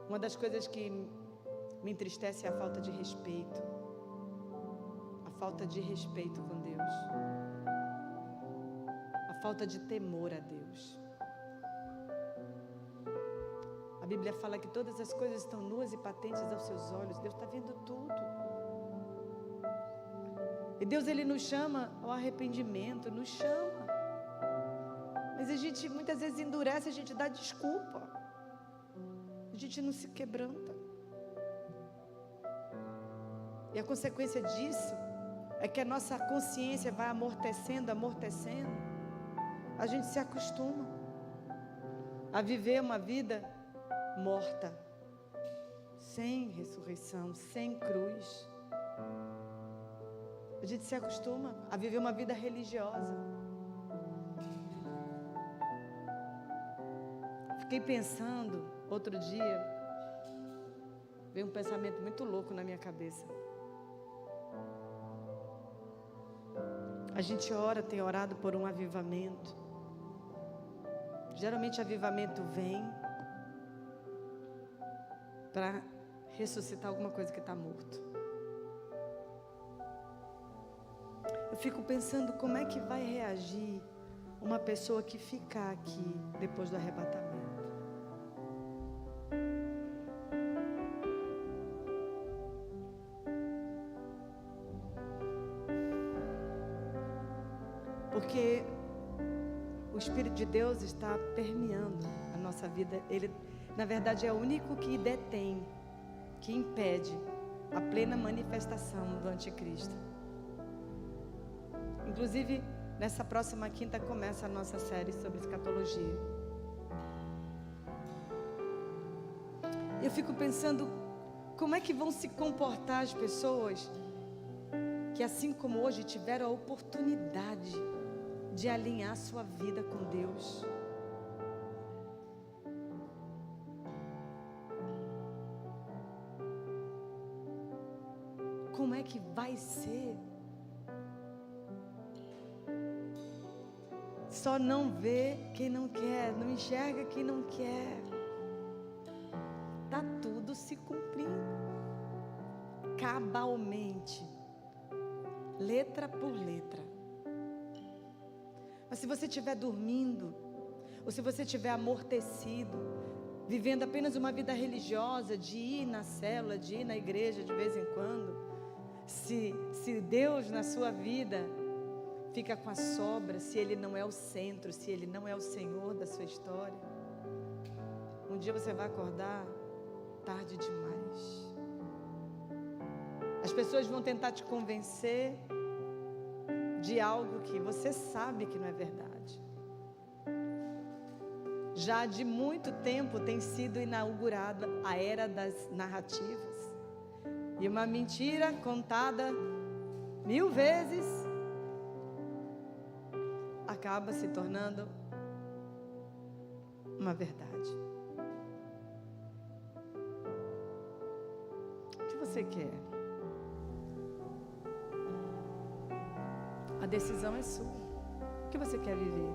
Uma das coisas que me entristece é a falta de respeito. A falta de respeito com Deus. A falta de temor a Deus. A Bíblia fala que todas as coisas estão nuas e patentes aos seus olhos. Deus está vendo tudo. E Deus, Ele nos chama ao arrependimento, nos chama. Mas a gente muitas vezes endurece, a gente dá desculpa. A gente não se quebranta. E a consequência disso é que a nossa consciência vai amortecendo. A gente se acostuma a viver uma vida morta, sem ressurreição, sem cruz. A gente se acostuma a viver uma vida religiosa. Fiquei pensando, outro dia, veio um pensamento muito louco na minha cabeça. A gente ora, tem orado por um avivamento. Geralmente avivamento vem para ressuscitar alguma coisa que está morto. Eu fico pensando como é que vai reagir uma pessoa que ficar aqui depois do arrebatamento. Porque o Espírito de Deus está permeando a nossa vida. Ele, na verdade, é o único que detém, que impede a plena manifestação do anticristo. Inclusive, nessa próxima quinta começa a nossa série sobre escatologia. Eu fico pensando, como é que vão se comportar as pessoas que, assim como hoje, tiveram a oportunidade de alinhar sua vida com Deus. Como é que vai ser? Só não vê quem não quer, não enxerga quem não quer. Está tudo se cumprindo, cabalmente, letra por letra. Mas se você estiver dormindo, ou se você estiver amortecido, vivendo apenas uma vida religiosa, de ir na célula, de ir na igreja de vez em quando, se Deus na sua vida fica com a sobra, se Ele não é o centro, se Ele não é o Senhor da sua história, um dia você vai acordar tarde demais. As pessoas vão tentar te convencer de algo que você sabe que não é verdade. Já de muito tempo tem sido inaugurada a era das narrativas. E uma mentira contada 1000 vezes acaba se tornando uma verdade. O que você quer? A decisão é sua. O que você quer viver?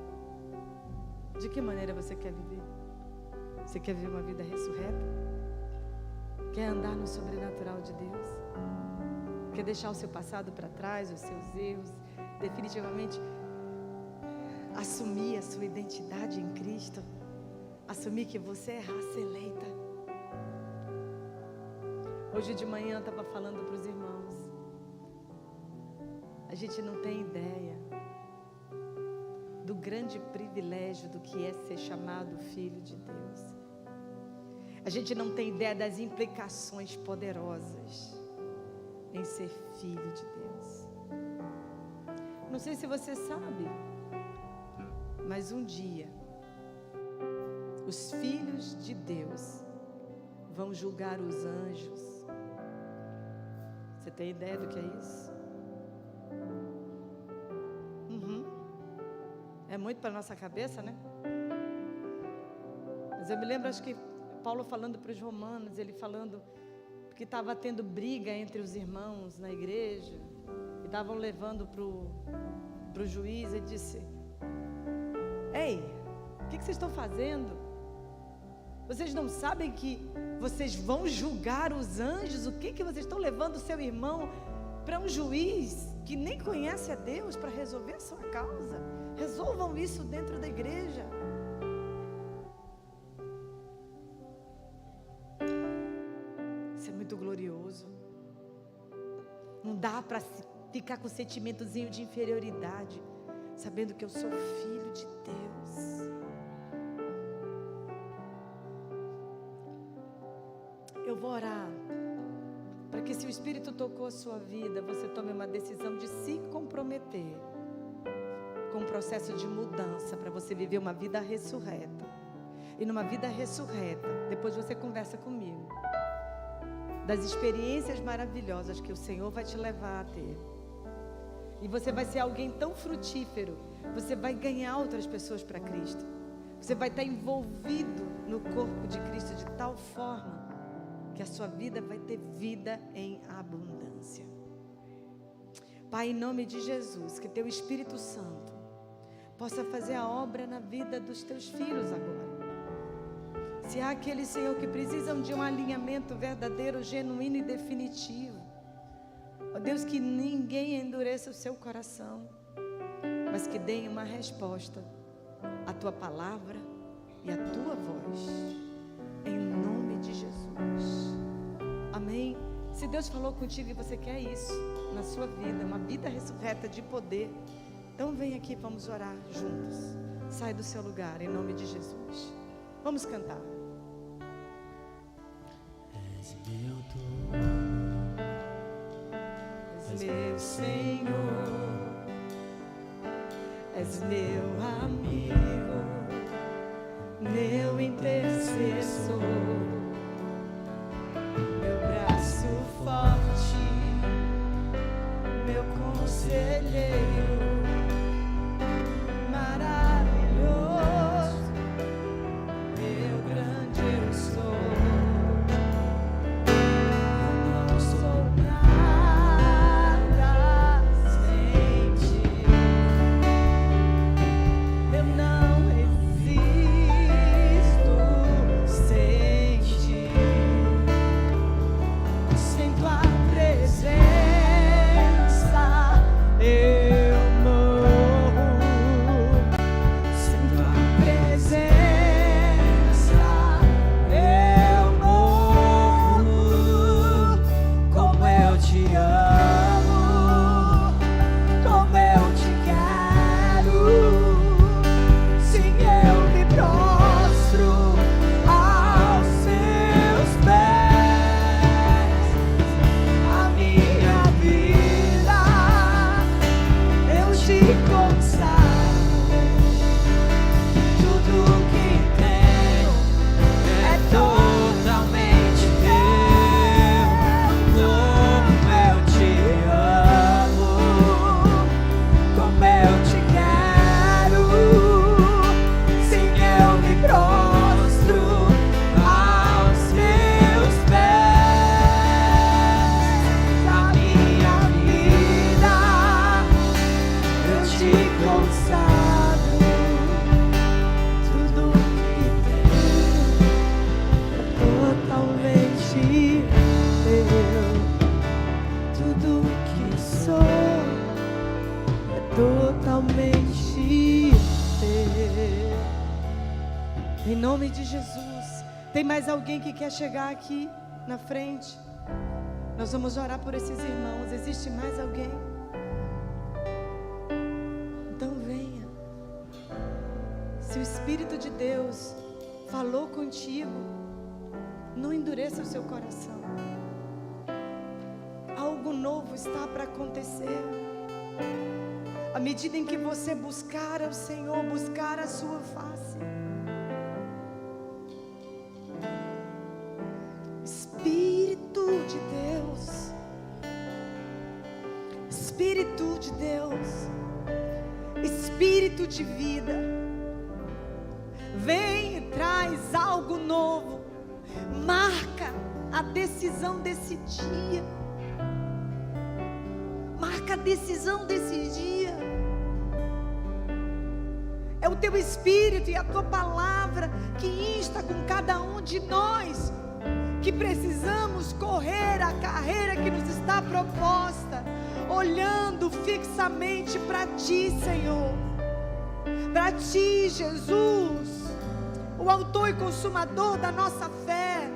De que maneira você quer viver? Você quer viver uma vida ressurreta? Quer andar no sobrenatural de Deus? Quer deixar o seu passado para trás, os seus erros? Definitivamente assumir a sua identidade em Cristo? Assumir que você é raça eleita? Hoje de manhã eu estava falando para os irmãos. A gente não tem ideia do grande privilégio do que é ser chamado filho de Deus. A gente não tem ideia das implicações poderosas em ser filho de Deus. Não sei se você sabe, mas um dia os filhos de Deus vão julgar os anjos. Você tem ideia do que é isso? É muito para a nossa cabeça, né? Mas eu me lembro, acho que Paulo falando para os romanos, ele falando que estava tendo briga entre os irmãos na igreja, e estavam levando para o juiz, e disse: ei, o que vocês estão fazendo? Vocês não sabem que vocês vão julgar os anjos? O que vocês estão levando o seu irmão para um juiz que nem conhece a Deus para resolver a sua causa? Resolvam isso dentro da igreja. Isso é muito glorioso. Não dá para ficar com sentimentozinho de inferioridade, sabendo que eu sou filho de Deus. Eu vou orar para que, se o Espírito tocou a sua vida, você tome uma decisão de se comprometer com um processo de mudança, para você viver uma vida ressurreta. E numa vida ressurreta, depois você conversa comigo das experiências maravilhosas que o Senhor vai te levar a ter. E você vai ser alguém tão frutífero, você vai ganhar outras pessoas para Cristo. Você vai estar envolvido no corpo de Cristo de tal forma que a sua vida vai ter vida em abundância. Pai, em nome de Jesus, que teu Espírito Santo possa fazer a obra na vida dos teus filhos agora. Se há aqueles, Senhor, que precisam de um alinhamento verdadeiro, genuíno e definitivo, ó Deus, que ninguém endureça o seu coração. mas que deem uma resposta à tua palavra e à tua voz, em nome de Jesus. Amém. Se Deus falou contigo e você quer isso na sua vida, uma vida ressurreta de poder, então vem aqui, vamos orar juntos. Sai do seu lugar, em nome de Jesus. Vamos cantar. És meu dono, És meu Senhor, és meu amigo, meu intercessor, meu braço forte, meu conselheiro, maravilhoso, meu grande eu sou. Eu não sou nada sem ti, eu não existo sem ti, sem tua presença eu morro, sem tua presença eu morro. Como eu te amo, como eu te quero, sim, eu me prostro aos seus pés. A minha vida eu te consagro, tudo que tenho é totalmente teu. Como eu te amo, como eu te quero, sim, eu me prostro aos teus pés. A minha vida eu te consagro, tudo que tenho é totalmente teu, tudo que sou é totalmente teu. Em nome de Jesus. Tem mais alguém que quer chegar aqui na frente? Nós vamos orar por esses irmãos. Existe mais alguém? Então venha. Se o Espírito de Deus falou contigo, não endureça o seu coração. Algo novo está para acontecer. À medida em que você buscar ao Senhor, buscar a sua face. Espírito de Deus, Espírito de Deus, Espírito de vida, vem e traz algo novo. Marca a decisão desse dia. Marca a decisão desse dia. É o teu Espírito e a tua palavra que insta com cada um de nós, que precisamos correr a carreira que nos está proposta, olhando fixamente para ti, Senhor, para ti, Jesus, o autor e consumador da nossa fé.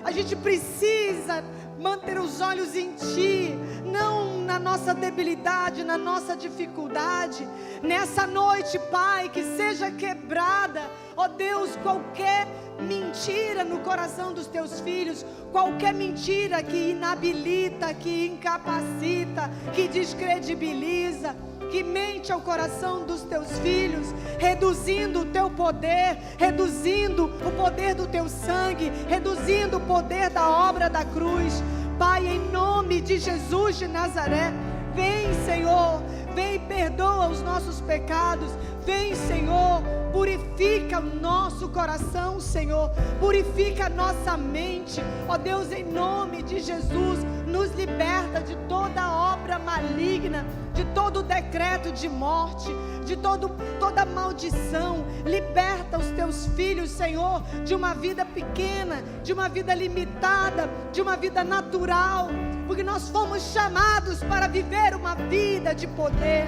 A gente precisa manter os olhos em ti, não na nossa debilidade, na nossa dificuldade. Nessa noite, Pai, que seja quebrada, ó Deus, qualquer mentira no coração dos teus filhos, qualquer mentira que inabilita, que incapacita, que descredibiliza, que mente ao coração dos teus filhos, reduzindo o teu poder, reduzindo o poder do teu sangue, reduzindo o poder da obra da cruz. Pai, em nome de Jesus de Nazaré, vem, Senhor, vem e perdoa os nossos pecados. Vem, Senhor, purifica o nosso coração, Senhor, purifica a nossa mente, ó Deus, em nome de Jesus, nos liberta de toda obra maligna, de todo decreto de morte, de toda maldição. Liberta os teus filhos, Senhor, de uma vida pequena, de uma vida limitada, de uma vida natural, porque nós fomos chamados para viver uma vida de poder,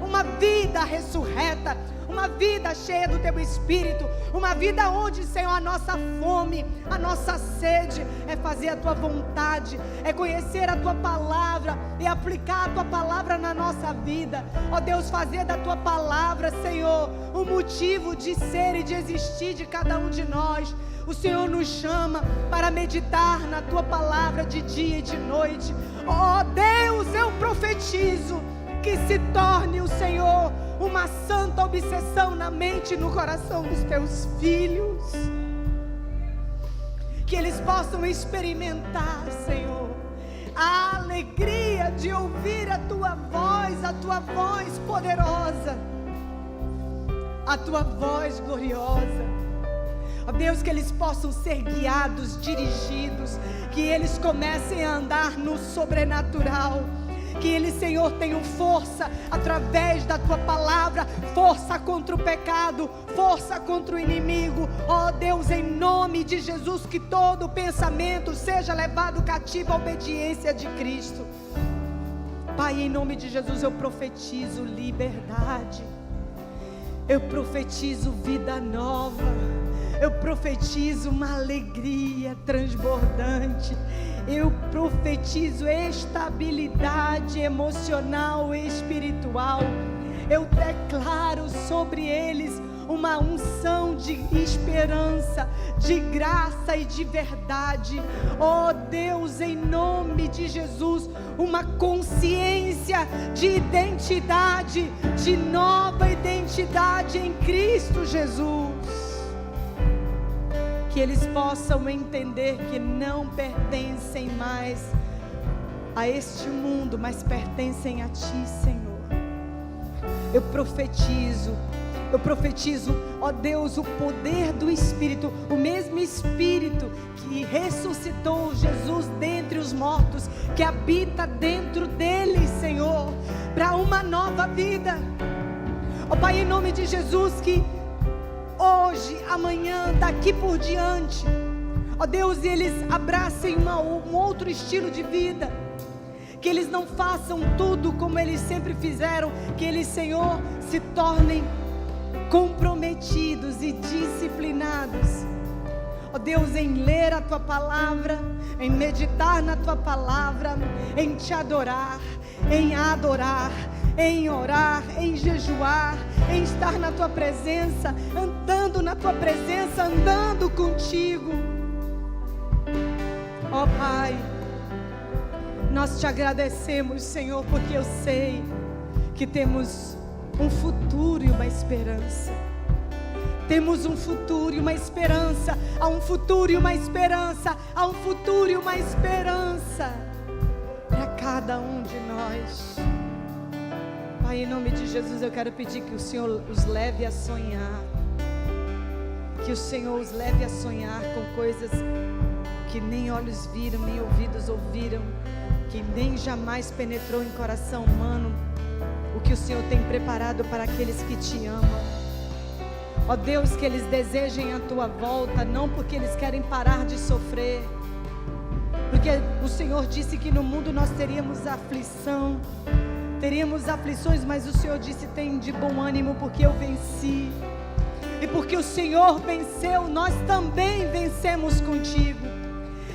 uma vida ressurreta, uma vida cheia do Teu Espírito, uma vida onde, Senhor, a nossa fome, a nossa sede é fazer a Tua vontade, é conhecer a Tua palavra e aplicar a Tua palavra na nossa vida. Ó Deus, fazer da Tua palavra, Senhor, o motivo de ser e de existir de cada um de nós. O Senhor nos chama para meditar na Tua palavra de dia e de noite. Ó Deus, eu profetizo que se torne o Senhor uma santa obsessão na mente e no coração dos Teus filhos. Que eles possam experimentar, Senhor, a alegria de ouvir a Tua voz poderosa, a Tua voz gloriosa. Ó Deus, que eles possam ser guiados, dirigidos, que eles comecem a andar no sobrenatural, que eles, Senhor, tenham força através da Tua palavra, força contra o pecado, força contra o inimigo. Ó Deus, em nome de Jesus, que todo pensamento seja levado cativo à obediência de Cristo. Pai, em nome de Jesus, eu profetizo liberdade, eu profetizo vida nova, eu profetizo uma alegria transbordante, eu profetizo estabilidade emocional e espiritual. Eu declaro sobre eles uma unção de esperança, de graça e de verdade. Ó Deus, em nome de Jesus, uma consciência de identidade, de nova identidade em Cristo Jesus. Que eles possam entender que não pertencem mais a este mundo, mas pertencem a Ti, Senhor. Eu profetizo, ó Deus, o poder do Espírito, o mesmo Espírito que ressuscitou Jesus dentre os mortos, que habita dentro deles, Senhor, para uma nova vida. Ó Pai, em nome de Jesus, que hoje, amanhã, daqui por diante, ó Deus, eles abracem um outro estilo de vida, que eles não façam tudo como eles sempre fizeram, que eles, Senhor, se tornem comprometidos e disciplinados, ó Deus, em ler a Tua palavra, em meditar na Tua palavra, em Te adorar, em adorar, em orar, em jejuar, em estar na Tua presença, andando na Tua presença, andando contigo. Ó Pai, nós Te agradecemos, Senhor, porque eu sei que temos um futuro e uma esperança. Temos um futuro e uma esperança, há um futuro e uma esperança, há um futuro e uma esperança para cada um de nós. Pai, em nome de Jesus, eu quero pedir que o Senhor os leve a sonhar, que o Senhor os leve a sonhar com coisas que nem olhos viram, nem ouvidos ouviram, que nem jamais penetrou em coração humano, o que o Senhor tem preparado para aqueles que Te amam. Ó Deus, que eles desejem a Tua volta, não porque eles querem parar de sofrer, porque o Senhor disse que no mundo nós teríamos aflição, teríamos aflições, mas o Senhor disse: tem de bom ânimo, porque eu venci. E porque o Senhor venceu, nós também vencemos contigo.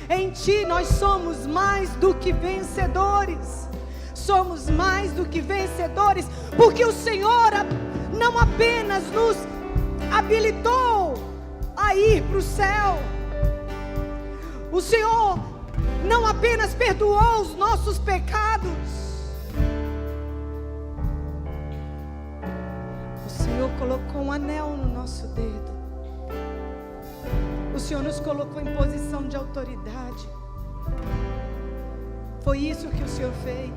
Em Ti nós somos mais do que vencedores. Somos mais do que vencedores, porque o Senhor não apenas nos habilitou a ir para o céu, o Senhor não apenas perdoou os nossos pecados, o Senhor colocou um anel no nosso dedo, o Senhor nos colocou em posição de autoridade. Foi isso que o Senhor fez.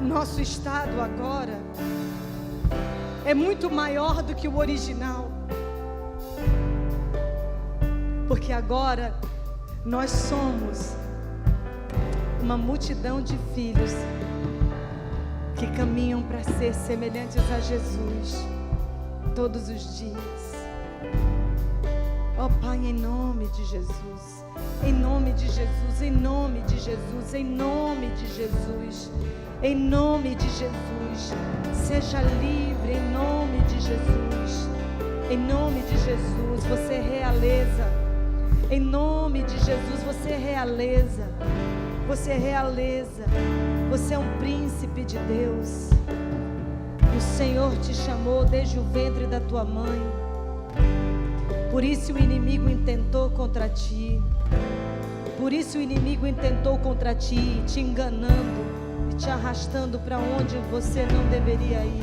Nosso estado agora é muito maior do que o original, porque agora nós somos uma multidão de filhos que caminham para ser semelhantes a Jesus todos os dias. Ó Pai, em nome de Jesus, Em nome de Jesus, em nome de Jesus, em nome de Jesus, em nome de Jesus. Seja livre em nome de Jesus. Em nome de Jesus, você é realeza. Em nome de Jesus, você é realeza. Você é realeza. Você é um príncipe de Deus. O Senhor te chamou desde o ventre da tua mãe. Por isso o inimigo intentou contra ti. Por isso o inimigo intentou contra ti, te enganando e te arrastando para onde você não deveria ir.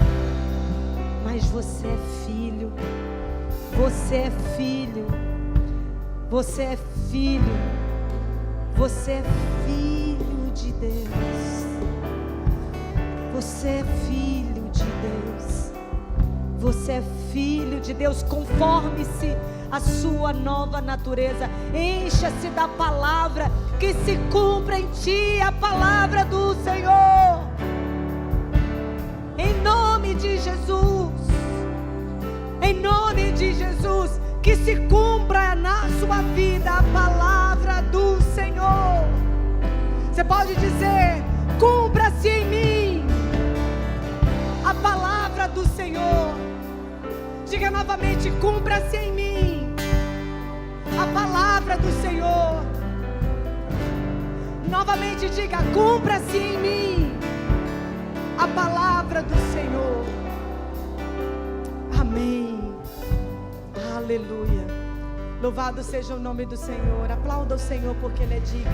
Mas você é filho. Você é filho. Você é filho. Você é filho de Deus. Você é filho de Deus. Você é filho de Deus. Conforme-se a sua nova natureza. Encha-se da palavra, que se cumpra em ti a palavra do Senhor. Em nome de Jesus. Em nome de Jesus. Que se cumpra na sua vida a palavra do Senhor. Você pode dizer: cumpra-se em mim a palavra do Senhor. Diga novamente: cumpra-se em mim a palavra do Senhor. Novamente diga: cumpra-se em mim a palavra do Senhor. Amém. Aleluia. Louvado seja o nome do Senhor. Aplauda o Senhor porque Ele é digno.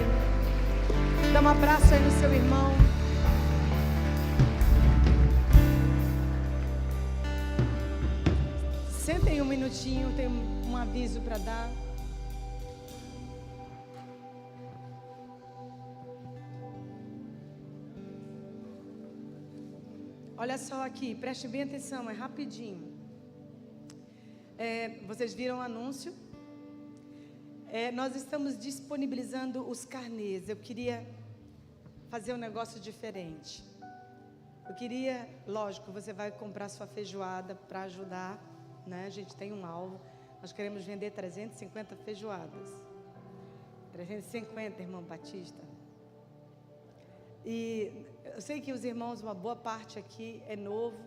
Dá um abraço aí no seu irmão. Sentem um minutinho, tem um aviso para dar. Olha só aqui, preste bem atenção, é rapidinho. Vocês viram o anúncio? Nós estamos disponibilizando os carnês. Eu queria fazer um negócio diferente. Eu queria, lógico, você vai comprar sua feijoada para ajudar, né? A gente tem um alvo. Nós queremos vender 350 feijoadas. 350, irmão Batista. E eu sei que os irmãos, uma boa parte aqui é novo,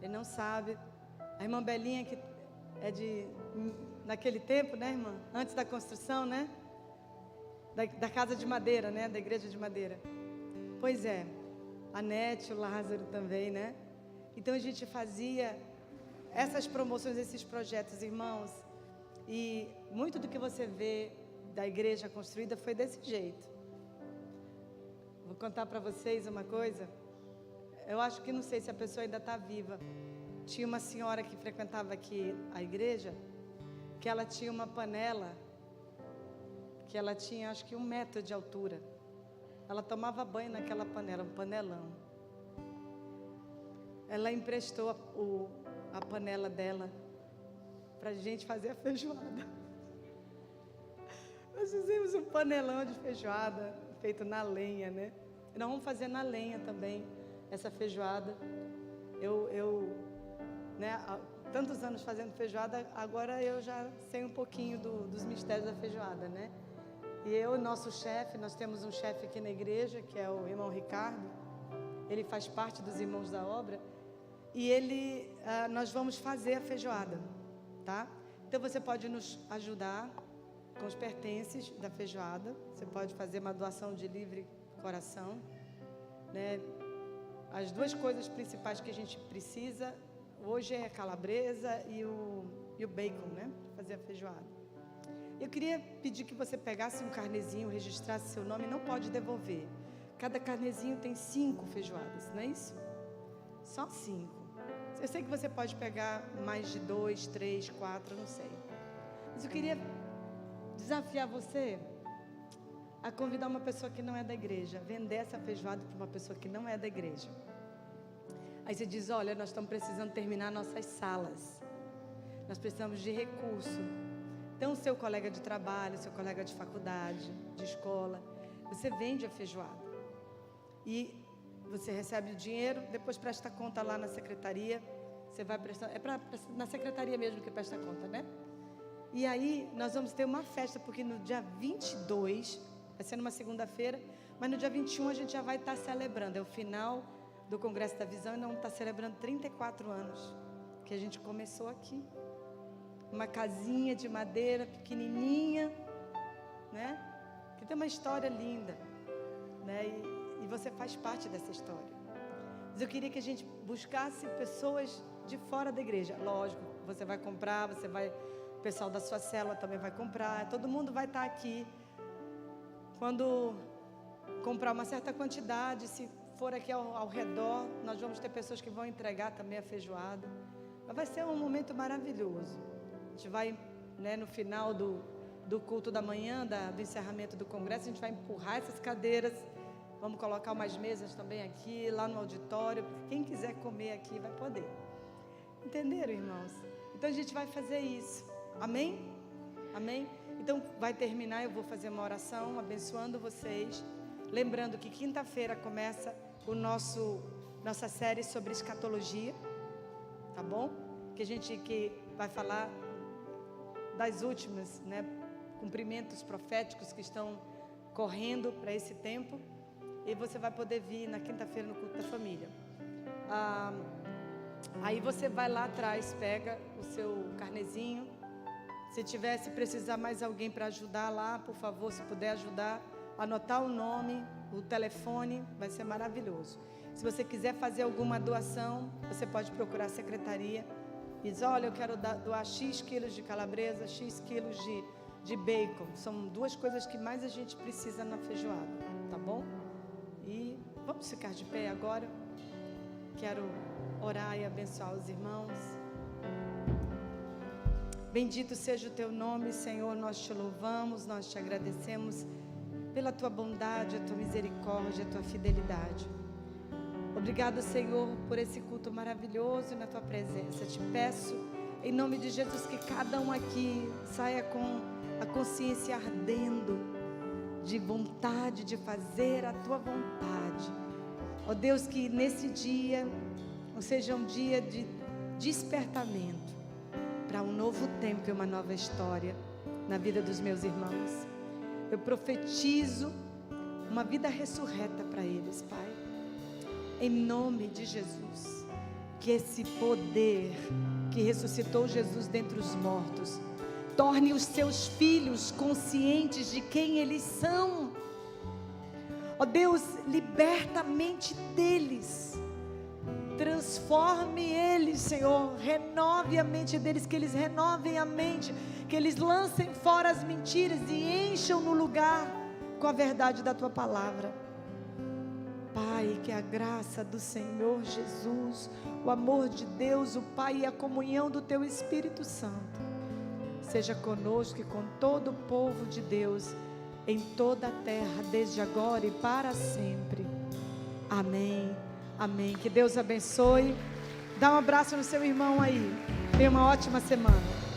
ele não sabe. A irmã Belinha, que é naquele tempo, né, irmã? Antes da construção, né? Da casa de madeira, né? Da igreja de madeira. Pois é. A Nete, o Lázaro também, né? Então a gente fazia essas promoções, esses projetos, irmãos. E muito do que você vê da igreja construída foi desse jeito. Vou contar para vocês uma coisa. Eu acho que, não sei se a pessoa ainda está viva. Tinha uma senhora que frequentava aqui a igreja, que ela tinha uma panela, que ela tinha acho que 1 metro de altura. Ela tomava banho naquela panela, um panelão. Ela emprestou a panela dela para a gente fazer a feijoada. Nós fizemos um panelão de feijoada, feito na lenha, né? E nós vamos fazer na lenha também, essa feijoada. Né, há tantos anos fazendo feijoada, agora eu já sei um pouquinho dos mistérios da feijoada, né? E eu, nosso chefe, nós temos um chefe aqui na igreja, que é o irmão Ricardo. Ele faz parte dos irmãos da obra. E nós vamos fazer a feijoada, tá? Então você pode nos ajudar com os pertences da feijoada. Você pode fazer uma doação de livre coração, né? As duas coisas principais que a gente precisa hoje é a calabresa e o bacon, né? Fazer a feijoada. Eu queria pedir que você pegasse um carnezinho, registrasse seu nome, não pode devolver. Cada carnezinho tem 5 feijoadas, não é isso? Só 5. Eu sei que você pode pegar mais de 2, 3, 4, não sei. Mas eu queria desafiar você a convidar uma pessoa que não é da igreja, vender essa feijoada para uma pessoa que não é da igreja. Aí você diz: olha, nós estamos precisando terminar nossas salas. Nós precisamos de recurso. Então, seu colega de trabalho, seu colega de faculdade, de escola, você vende a feijoada. E você recebe o dinheiro, depois presta conta lá na secretaria. Você vai prestar, na secretaria mesmo que presta conta, né? E aí nós vamos ter uma festa, porque no dia 22, vai ser numa segunda-feira, mas no dia 21 a gente já vai estar celebrando. É o final do Congresso da Visão e não está celebrando 34 anos que a gente começou aqui. Uma casinha de madeira pequenininha, né? Que tem uma história linda, né? E você faz parte dessa história. Mas eu queria que a gente buscasse pessoas de fora da igreja. Lógico, você vai comprar, o pessoal da sua célula também vai comprar, todo mundo vai estar aqui. Quando comprar uma certa quantidade, se for aqui ao redor, nós vamos ter pessoas que vão entregar também a feijoada. Mas vai ser um momento maravilhoso. A gente vai, né, no final do culto da manhã, do encerramento do congresso, a gente vai empurrar essas cadeiras, vamos colocar umas mesas também aqui, lá no auditório. Quem quiser comer aqui vai poder. Entenderam, irmãos? Então a gente vai fazer isso. Amém? Amém? Então vai terminar, eu vou fazer uma oração abençoando vocês. Lembrando que quinta-feira começa nossa série sobre escatologia. Tá bom? Que vai falar das últimas, né, cumprimentos proféticos que estão correndo para esse tempo. E você vai poder vir na quinta-feira no culto da família. Aí você vai lá atrás, pega o seu carnezinho. Se precisar mais alguém para ajudar lá, por favor, se puder ajudar, anotar o nome, o telefone, vai ser maravilhoso. Se você quiser fazer alguma doação, você pode procurar a secretaria. Diz, olha, eu quero doar X quilos de calabresa, X quilos de bacon. São duas coisas que mais a gente precisa na feijoada, tá bom? E vamos ficar de pé agora. Quero orar e abençoar os irmãos. Bendito seja o teu nome, Senhor, nós te louvamos, nós te agradecemos pela tua bondade, a tua misericórdia, a tua fidelidade. Obrigado, Senhor, por esse culto maravilhoso na tua presença. Te peço, em nome de Jesus, que cada um aqui saia com a consciência ardendo de vontade de fazer a tua vontade. Ó Deus, que nesse dia seja um dia de despertamento para um novo tempo e uma nova história na vida dos meus irmãos. Eu profetizo uma vida ressurreta para eles, Pai. Em nome de Jesus, que esse poder que ressuscitou Jesus dentre os mortos torne os seus filhos conscientes de quem eles são. Ó Deus, liberta a mente deles, transforme eles, Senhor, renove a mente deles, que eles renovem a mente, que eles lancem fora as mentiras e encham no lugar com a verdade da tua palavra. Pai, que a graça do Senhor Jesus, o amor de Deus, o Pai e a comunhão do teu Espírito Santo seja conosco e com todo o povo de Deus em toda a terra, desde agora e para sempre. Amém, amém. Que Deus abençoe. Dá um abraço no seu irmão aí. Tenha uma ótima semana.